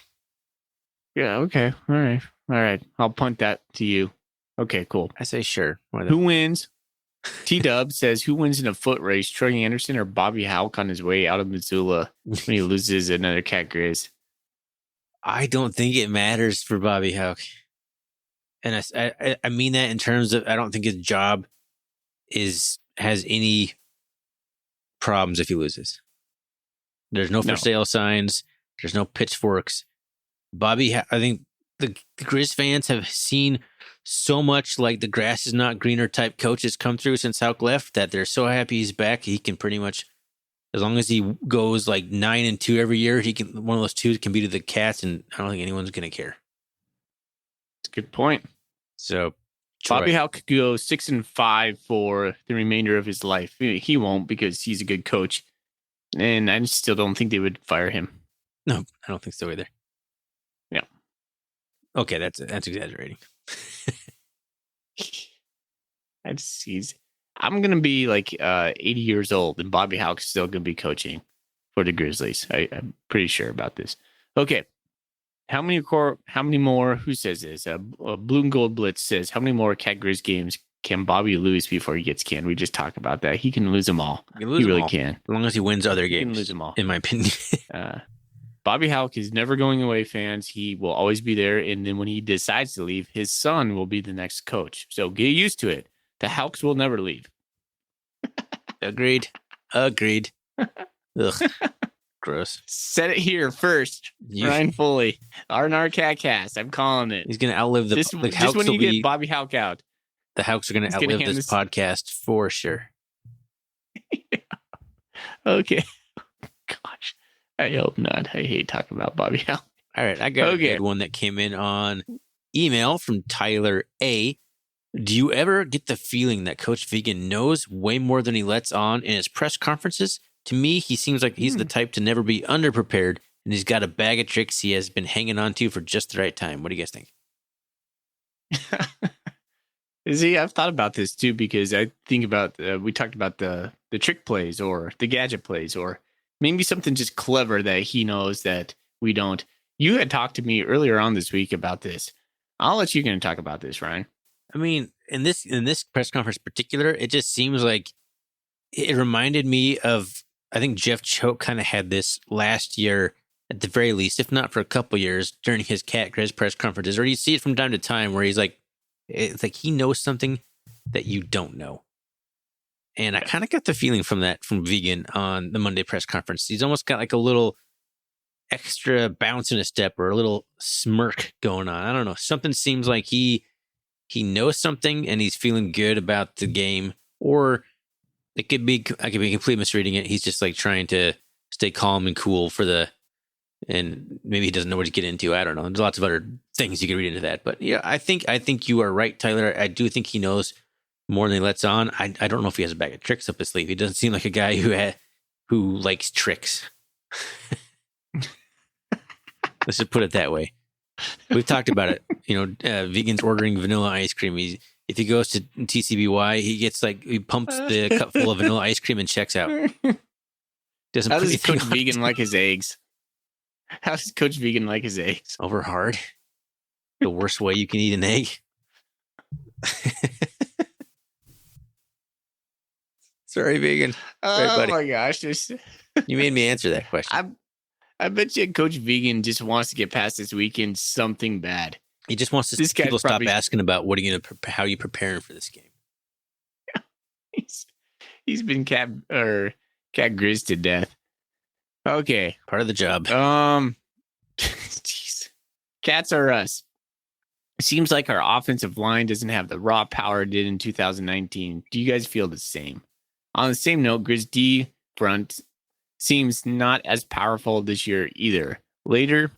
Yeah, okay. All right. I'll punt that to you. Okay, cool. I say sure. Who wins? T-Dub says, who wins in a foot race, Troy Anderson or Bobby Houck on his way out of Missoula when he loses another Cat Griz? I don't think it matters for Bobby Houck. And I mean that in terms of I don't think his job has any problems if he loses. There's no for sale signs. There's no pitchforks. I think the Griz fans have seen so much like the grass is not greener type coaches come through since Houck left that they're so happy he's back. He can pretty much, as long as he goes like 9-2 every year, one of those 2 can be to the Cats, and I don't think anyone's going to care. That's a good point. So Bobby Houck could go 6-5 for the remainder of his life. He won't because he's a good coach, and I still don't think they would fire him. No, I don't think so either. Yeah. Okay, that's exaggerating. I'm gonna be like 80 years old, and Bobby Houck's still gonna be coaching for the Grizzlies. I'm pretty sure about this. Okay, how many more? Who says this? Blue and Gold Blitz says, how many more Cat Griz games can Bobby lose before he gets canned? We just talked about that. He can lose them all. He really can, as long as he wins other games. He can lose them all, in my opinion. Bobby Houck is never going away, fans. He will always be there. And then when he decides to leave, his son will be the next coach. So get used to it. The Houcks will never leave. Agreed. Ugh. Gross. Said it here first. Ryan Foley. R&R Cat Cast. I'm calling it. He's going to outlive the Houcks. Just when you get Bobby Houck out. The Houcks are going to outlive this podcast for sure. Yeah. Okay. Gosh. I hope not. I hate talking about Bobby Allen. All right, I got a good one that came in on email from Tyler A. Do you ever get the feeling that Coach Vegan knows way more than he lets on in his press conferences? To me, he seems like he's the type to never be underprepared, and he's got a bag of tricks he has been hanging on to for just the right time. What do you guys think? See, I've thought about this too, because I think about, we talked about the trick plays or the gadget plays, or maybe something just clever that he knows that we don't. You had talked to me earlier on this week about this. I'll let you go and talk about this, Ryan. I mean, in this press conference in particular, it just seems like it reminded me of, I think Jeff Choate kind of had this last year, at the very least, if not for a couple years, during his Cat Griz press conferences, or you see it from time to time where he's like, it's like he knows something that you don't know. And I kind of got the feeling from Vegan on the Monday press conference. He's almost got like a little extra bounce in his step or a little smirk going on. I don't know. Something seems like he knows something and he's feeling good about the game, or I could be completely misreading it. He's just like trying to stay calm and cool and maybe he doesn't know what to get into. I don't know. There's lots of other things you can read into that, but yeah, I think you are right, Tyler. I do think he knows more than he lets on. I don't know if he has a bag of tricks up his sleeve. He doesn't seem like a guy who likes tricks. Let's just put it that way. We've talked about it. Vegan's ordering vanilla ice cream. If he goes to TCBY, he pumps the cup full of vanilla ice cream and checks out. How does Coach Vegan like his eggs? How does Coach Vegan like his eggs? Over hard. The worst way you can eat an egg. Sorry, Vegan. Oh my gosh. You made me answer that question. I bet you Coach Vegan just wants to get past this weekend something bad. He just wants people to stop asking about how you preparing for this game. He's been cat Griz to death. Okay. Part of the job. Jeez. Cats are us. It seems like our offensive line doesn't have the raw power it did in 2019. Do you guys feel the same? On the same note, Griz D front seems not as powerful this year either. Later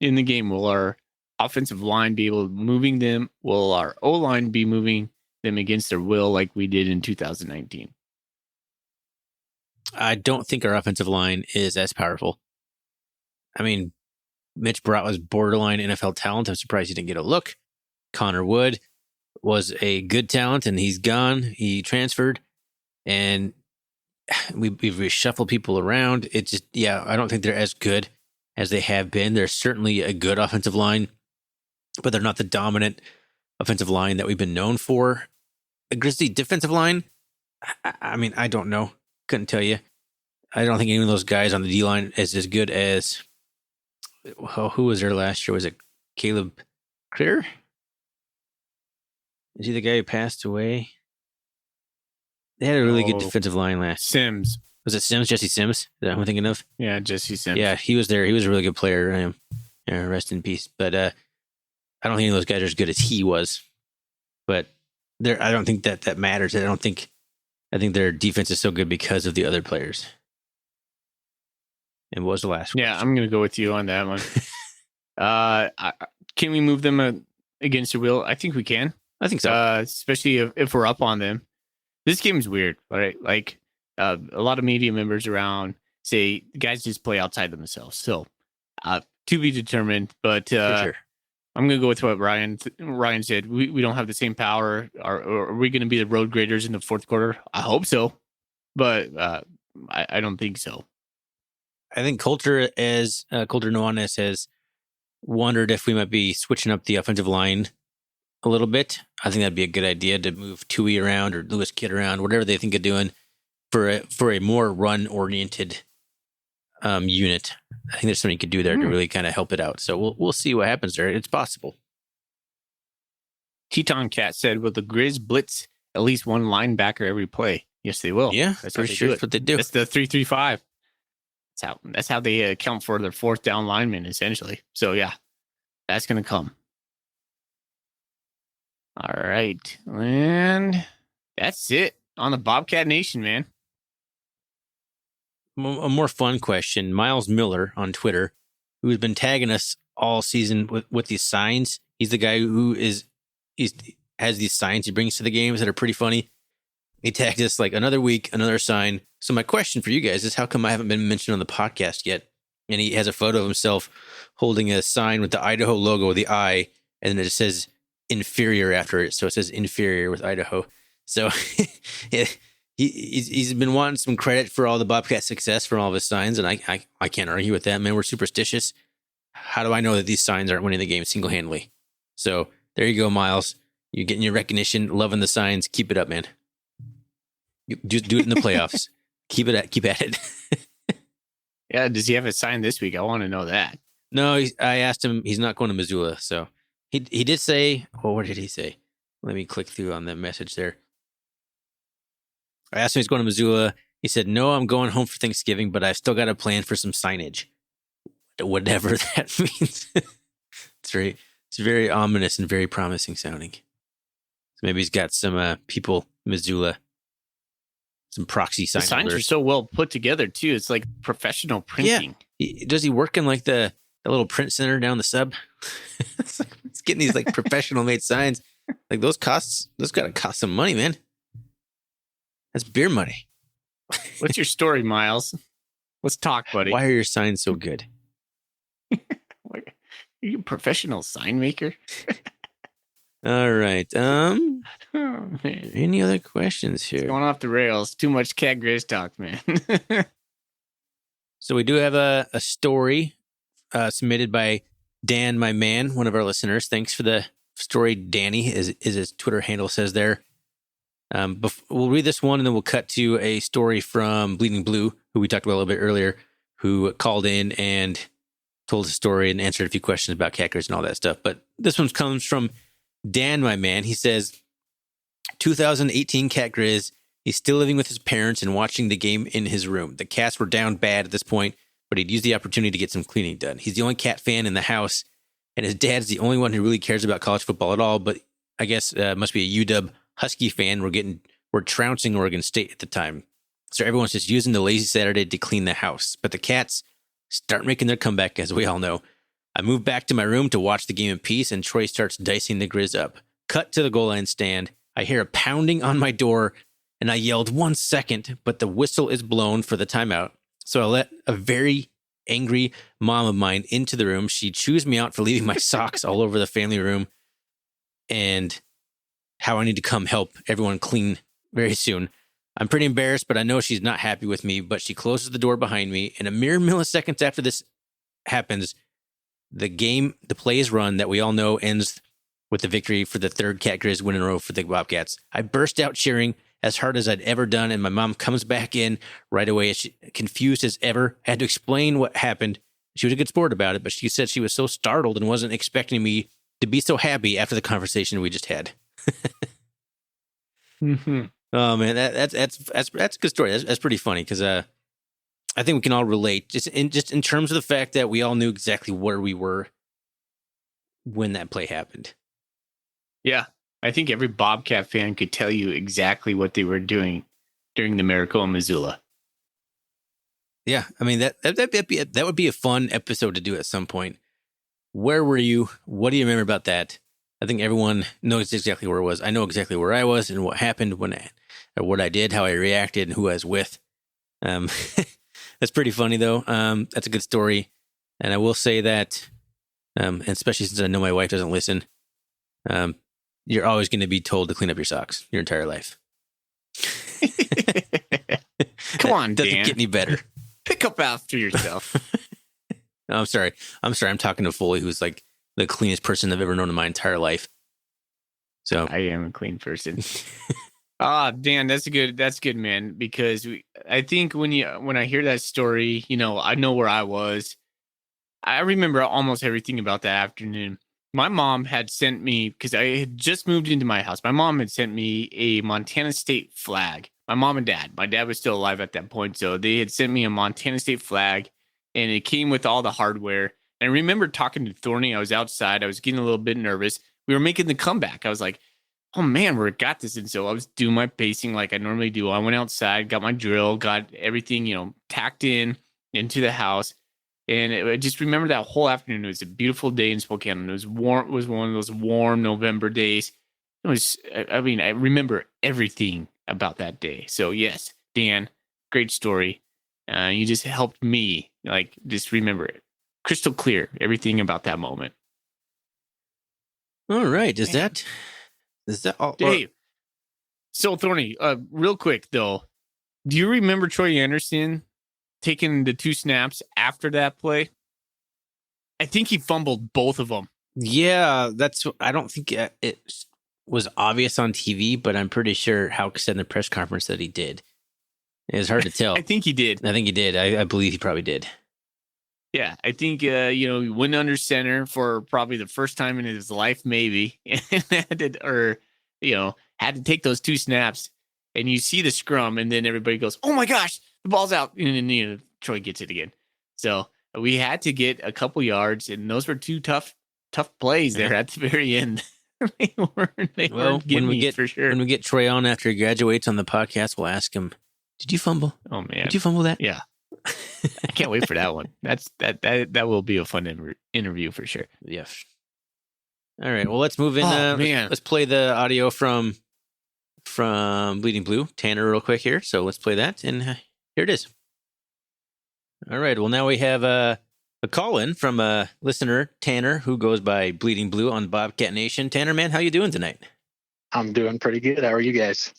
in the game, will our offensive line be able to moving them? Will our O-line be moving them against their will like we did in 2019? I don't think our offensive line is as powerful. I mean, Mitch Brott was borderline NFL talent. I'm surprised he didn't get a look. Connor Wood was a good talent, and he's gone. He transferred, and we've reshuffled people around. It just, I don't think they're as good as they have been. They're certainly a good offensive line, but they're not the dominant offensive line that we've been known for. A Grizzly defensive line, I mean, I don't know. Couldn't tell you. I don't think any of those guys on the D-line is as good as, who was there last year? Was it Caleb Clear? Is he the guy who passed away? They had a really good defensive line last. Sims. Was it Sims? Jesse Sims? Is that who I'm thinking of? Yeah, Jesse Sims. Yeah, he was there. He was a really good player. Rest in peace. But I don't think any of those guys are as good as he was. But I don't think that matters. I think their defense is so good because of the other players. And what was the last one? Yeah, I'm going to go with you on that one. Can we move them against their will? I think we can. I think so. Especially if we're up on them. This game is weird, right? Like a lot of media members around say guys just play outside themselves. So to be determined, but sure. I'm going to go with what Ryan said. We don't have the same power. Are we going to be the road graders in the fourth quarter? I hope so, but I don't think so. I think Coulter Nuanez has wondered if we might be switching up the offensive line a little bit. I think that'd be a good idea to move Tui around or Lewis Kidd around, whatever they think of doing for a more run-oriented unit. I think there's something you could do there to really kind of help it out. So we'll see what happens there. It's possible. Teton Cat said, "Will the Griz blitz at least one linebacker every play?" Yes, they will. Yeah, that's what they do. That's the 3-3-5. That's how they account for their fourth down lineman, essentially. So yeah, that's going to come. All right, and that's it on the Bobcat Nation, man. A more fun question. Miles Miller on Twitter, who has been tagging us all season with these signs. He's the guy who has these signs he brings to the games that are pretty funny. He tagged us like another week, another sign. So my question for you guys is, how come I haven't been mentioned on the podcast yet? And he has a photo of himself holding a sign with the Idaho logo, the I, and then it says inferior after it. So it says inferior with Idaho. So he's been wanting some credit for all the Bobcat success from all of his signs, and I can't argue with that, man. We're superstitious. How do I know that these signs aren't winning the game single-handedly? So there you go, Miles. You're getting your recognition, loving the signs. Keep it up, man. You just do it in the playoffs. Keep at it. Yeah, does he have a sign this week? I want to know that. No, I asked him. He's not going to Missoula. So he did say, what did he say? Let me click through on that message there. I asked him if he's going to Missoula. He said, no, I'm going home for Thanksgiving, but I've still got a plan for some signage. Whatever that means. It's very ominous and very promising sounding. So maybe he's got some people in Missoula, some proxy sign The signs holders. are so well put together too. It's like professional printing. Does he work in like the little print center down the sub? It's getting these like professional made signs. Like those gotta cost some money, man. That's beer money. What's your story, Miles? Let's talk, buddy. Why are your signs so good? Are you a professional sign maker? All right. Oh, man. Any other questions here? Going off the rails. Too much Cat Griz talk, man. So we do have a story submitted by Dan, my man, one of our listeners. Thanks for the story, Danny, is his Twitter handle says there. We'll read this one and then we'll cut to a story from Bleeding Blue, who we talked about a little bit earlier, who called in and told a story and answered a few questions about Cat Griz and all that stuff. But this one comes from Dan, my man. He says, 2018 Cat Griz. He's still living with his parents and watching the game in his room. The cats were down bad at this point, but he'd used the opportunity to get some cleaning done. He's the only cat fan in the house, and his dad's the only one who really cares about college football at all, but I guess must be a UW Husky fan. We're trouncing Oregon State at the time. So everyone's just using the lazy Saturday to clean the house. But the cats start making their comeback, as we all know. I move back to my room to watch the game in peace, and Troy starts dicing the Griz up. Cut to the goal line stand. I hear a pounding on my door, and I yelled 1 second, but the whistle is blown for the timeout. So I let a very angry mom of mine into the room. She chews me out for leaving my socks all over the family room and how I need to come help everyone clean very soon. I'm pretty embarrassed, but I know she's not happy with me, but she closes the door behind me. And a mere milliseconds after this happens, the play is run that we all know ends with the victory for the third Cat Griz win in a row for the Bobcats. I burst out cheering as hard as I'd ever done, and my mom comes back in right away, as she, confused as ever. I had to explain what happened. She was a good sport about it, but she said she was so startled and wasn't expecting me to be so happy after the conversation we just had. Mm-hmm. Oh man, that's a good story. That's pretty funny because I think we can all relate just in terms of the fact that we all knew exactly where we were when that play happened. Yeah, I think every Bobcat fan could tell you exactly what they were doing during the miracle in Missoula. Yeah, I mean that would be a fun episode to do at some point. Where were you? What do you remember about that? I think everyone knows exactly where it was. I know exactly where I was and what happened or what I did, how I reacted, and who I was with. That's pretty funny though. That's a good story, and I will say that, and especially since I know my wife doesn't listen, you're always going to be told to clean up your socks your entire life. Come on, doesn't Dan. get any better. Pick up after yourself. No, I'm sorry. I'm talking to Foley, who's like the cleanest person I've ever known in my entire life. So I am a clean person. Dan, that's good, man. Because I think when I hear that story, I know where I was. I remember almost everything about that afternoon. My mom had sent me, because I had just moved into my house. My mom had sent me a Montana State flag. My mom and dad. My dad was still alive at that point, so they had sent me a Montana State flag, and it came with all the hardware. And I remember talking to Thorny. I was outside. I was getting a little bit nervous. We were making the comeback. I was like, oh man, we got this. And so I was doing my pacing like I normally do. I went outside, got my drill, got everything, tacked in into the house. And I just remember that whole afternoon. It was a beautiful day in Spokane. It was warm. It was one of those warm November days. It was, I mean, I remember everything about that day. So yes, Dan, great story. You just helped me, like, just remember it crystal clear, everything about that moment. All right. Is that all? Dave. So Thorny, real quick though, do you remember Troy Anderson taking the 2 snaps after that play? I think he fumbled both of them. Yeah, I don't think it was obvious on TV, but I'm pretty sure Houck said in the press conference that he did. It was hard to tell. I think he did. I believe he probably did. Yeah, I think, he went under center for probably the first time in his life, maybe, had to take those 2 snaps. And you see the scrum, and then everybody goes, "Oh my gosh, the ball's out!" And then Troy gets it again. So we had to get a couple yards, and those were 2 tough plays there at the very end. They weren't getting me for sure. When we get Troy on after he graduates on the podcast, we'll ask him, "Did you fumble? Oh man, did you fumble that?" Yeah. I can't wait for that one. That will be a fun interview for sure. Yes. All right. Well, let's move in. Man. Let's play the audio from Bleeding Blue, Tanner, real quick here. So let's play that, and here it is. All right. Well, now we have a call in from a listener, Tanner, who goes by Bleeding Blue on Bobcat Nation. Tanner, man, how you doing tonight? I'm doing pretty good. How are you guys?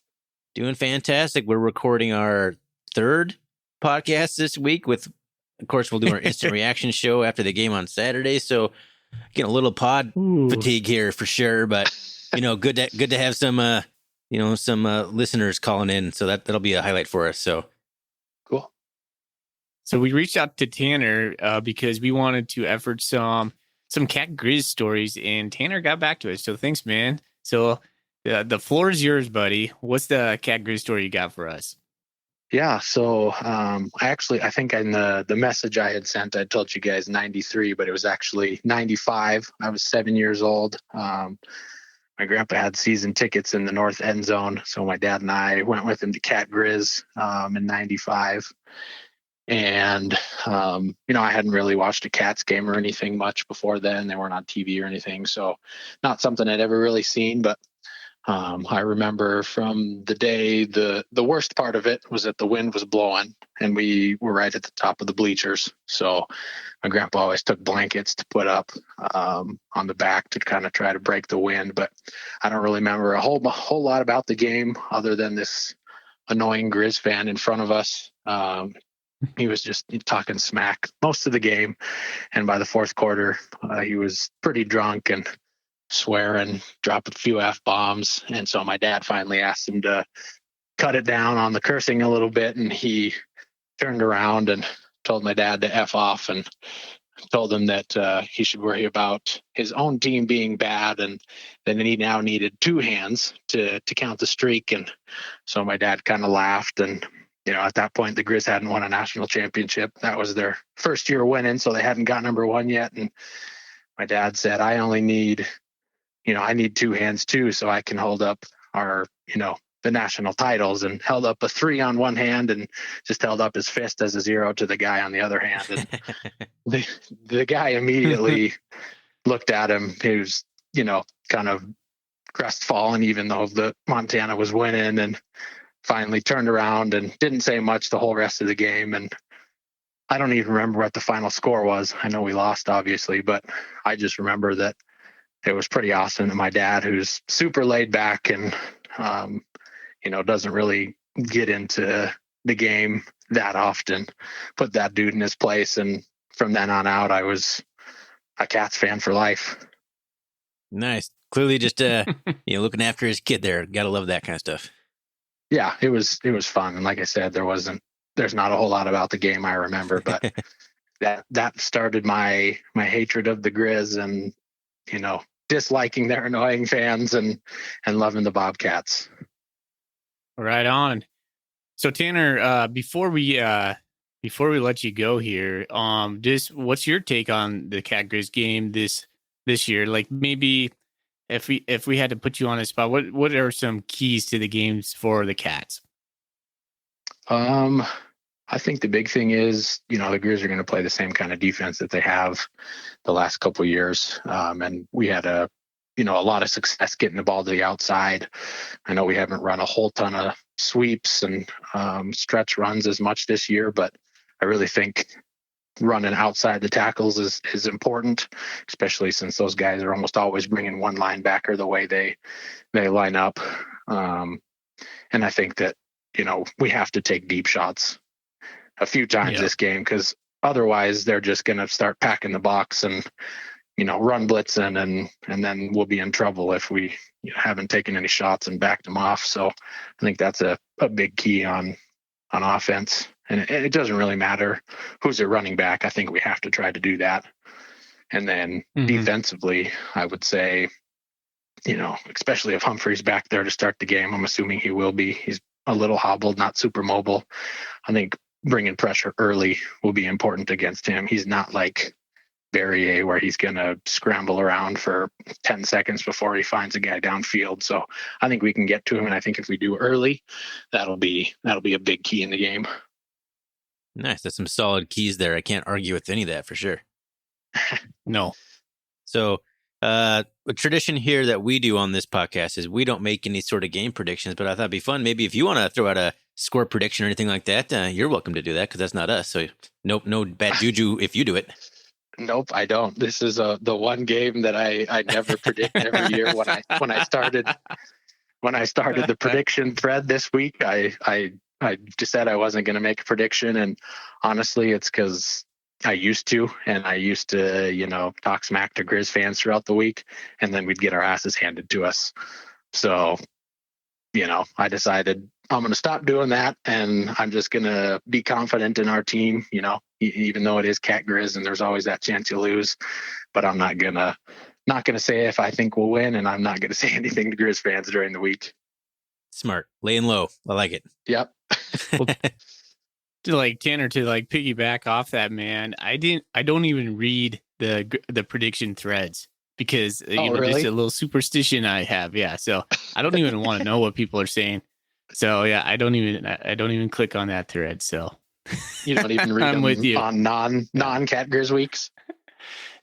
Doing fantastic. We're recording our 3rd podcast this week with, of course, we'll do our instant reaction show after the game on Saturday. So getting a little pod fatigue here for sure, but good to have some listeners calling in. So that'll be a highlight for us. So cool. So we reached out to Tanner because we wanted to effort some Cat Griz stories, and Tanner got back to us. So thanks, man. So the floor is yours, buddy. What's the Cat Griz story you got for us? Yeah. So I think in the message I had sent, I told you guys 93, but it was actually 95. I was 7 years old. My grandpa had season tickets in the north end zone. So my dad and I went with him to Cat Griz in 95. And, I hadn't really watched a Cats game or anything much before then. They weren't on TV or anything. So not something I'd ever really seen, but I remember from the day, the worst part of it was that the wind was blowing and we were right at the top of the bleachers. So my grandpa always took blankets to put up on the back to kind of try to break the wind. But I don't really remember a whole lot about the game other than this annoying Griz fan in front of us. He was just talking smack most of the game. And by the 4th quarter, he was pretty drunk and swearing, drop a few F-bombs. And so my dad finally asked him to cut it down on the cursing a little bit. And he turned around and told my dad to F off and told him that he should worry about his own team being bad. And then he now needed 2 hands to count the streak. And so my dad kind of laughed. And, at that point, the Griz hadn't won a national championship. That was their first year winning. So they hadn't got number 1 yet. And my dad said, I only need I need 2 hands too, so I can hold up our, the national titles, and held up a 3 on one hand and just held up his fist as a 0 to the guy on the other hand. And the guy immediately looked at him. He was, kind of crestfallen, even though the Montana was winning, and finally turned around and didn't say much the whole rest of the game. And I don't even remember what the final score was. I know we lost, obviously, but I just remember that it was pretty awesome that my dad, who's super laid back and, doesn't really get into the game that often, put that dude in his place. And from then on out, I was a Cats fan for life. Nice. Clearly just, looking after his kid there. Gotta love that kind of stuff. Yeah, it was fun. And like I said, there's not a whole lot about the game I remember, but that started my hatred of the Griz and, disliking their annoying fans and loving the Bobcats. Right on. So Tanner, before we let you go here, what's your take on the Cat Griz game this year? Like maybe if we had to put you on a spot, what are some keys to the games for the Cats? I think the big thing is, the Griz are going to play the same kind of defense that they have the last couple of years. And we had a lot of success getting the ball to the outside. I know we haven't run a whole ton of sweeps and stretch runs as much this year, but I really think running outside the tackles is important, especially since those guys are almost always bringing one linebacker the way they line up. And I think that, we have to take deep shots a few times this game, because otherwise they're just going to start packing the box and, run blitzing, and then we'll be in trouble if we haven't taken any shots and backed them off. So I think that's a big key on offense. And it doesn't really matter who's a running back. I think we have to try to do that. And then defensively, I would say, especially if Humphrey's back there to start the game, I'm assuming he will be. He's a little hobbled, not super mobile. I think bringing pressure early will be important against him. He's not like Barrier, where he's going to scramble around for 10 seconds before he finds a guy downfield. So I think we can get to him. And I think if we do early, that'll be a big key in the game. Nice. That's some solid keys there. I can't argue with any of that for sure. No. So a tradition here that we do on this podcast is we don't make any sort of game predictions, but I thought it'd be fun. Maybe if you want to throw out a score prediction or anything like that, you're welcome to do that, because that's not us. So nope, no bad juju if you do it. Nope, I don't. This is the one game that I never predict every year. When I started the prediction thread this week, I just said I wasn't going to make a prediction, and honestly, it's because I used to talk smack to Griz fans throughout the week, and then we'd get our asses handed to us. So, I decided I'm going to stop doing that, and I'm just going to be confident in our team, even though it is Cat Griz and there's always that chance you lose, but I'm not going to say if I think we'll win, and I'm not going to say anything to Griz fans during the week. Smart. Laying low. I like it. Yep. Well, Tanner, to piggyback off that, man, I don't even read the prediction threads, because really? just a little superstition I have. Yeah. So I don't even want to know what people are saying. So yeah, I don't even click on that thread. So you don't even read them with you on non-Cat Griz weeks.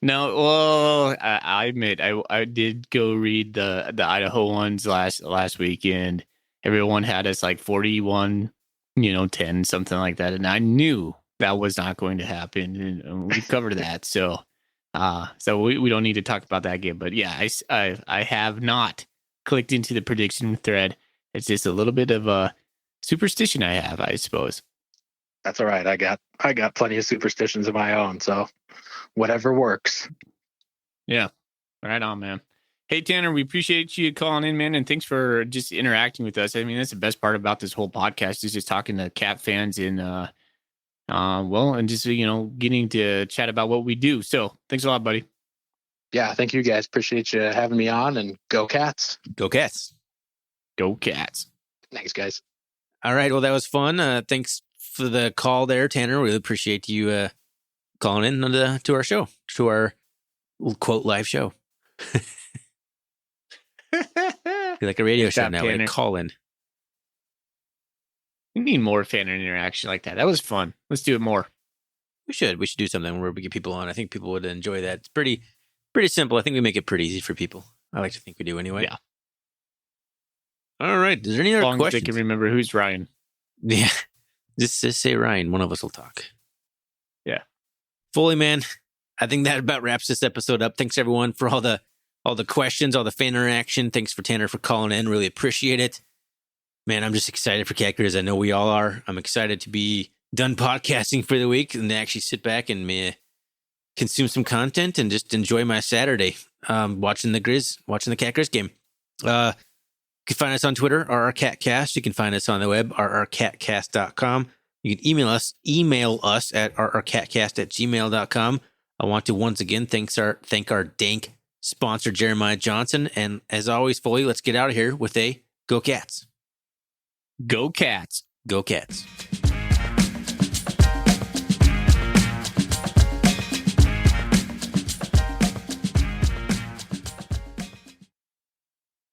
No, well, I admit I did go read the Idaho ones last weekend. Everyone had us 41, 10, something like that, and I knew that was not going to happen, and we covered that. So we don't need to talk about that game. But yeah, I have not clicked into the prediction thread. It's just a little bit of a superstition I have, I suppose. That's all right. I got plenty of superstitions of my own, so whatever works. Yeah, right on, man. Hey, Tanner, we appreciate you calling in, man, and thanks for just interacting with us. I mean, that's the best part about this whole podcast, is just talking to Cat fans and and just getting to chat about what we do. So thanks a lot, buddy. Yeah, thank you guys. Appreciate you having me on, and go Cats. Go Cats. Go Cats. Thanks, guys. All right. Well, that was fun. Thanks for the call there, Tanner. Really appreciate you calling in to our show, to our quote live show. Like a radio show now. Tanner. Call in. We need more fan interaction like that. That was fun. Let's do it more. We should do something where we get people on. I think people would enjoy that. It's pretty simple. I think we make it pretty easy for people. I like to think we do anyway. Yeah. All right. Is there any other questions? They can remember who's Ryan. Yeah. Just say Ryan. One of us will talk. Yeah. Fully, man. I think that about wraps this episode up. Thanks everyone for all the questions, all the fan interaction. Thanks for Tanner for calling in. Really appreciate it. Man, I'm just excited for Cat Griz. I know we all are. I'm excited to be done podcasting for the week and to actually sit back and consume some content and just enjoy my Saturday watching the Cat Griz game. You can find us on Twitter, RRCatCast. You can find us on the web, rrcatcast.com. You can email us at rrcatcast@gmail.com. I want to once again thank our dank sponsor, Jeremiah Johnson. And as always, Foley, let's get out of here with a Go Cats. Go Cats. Go Cats.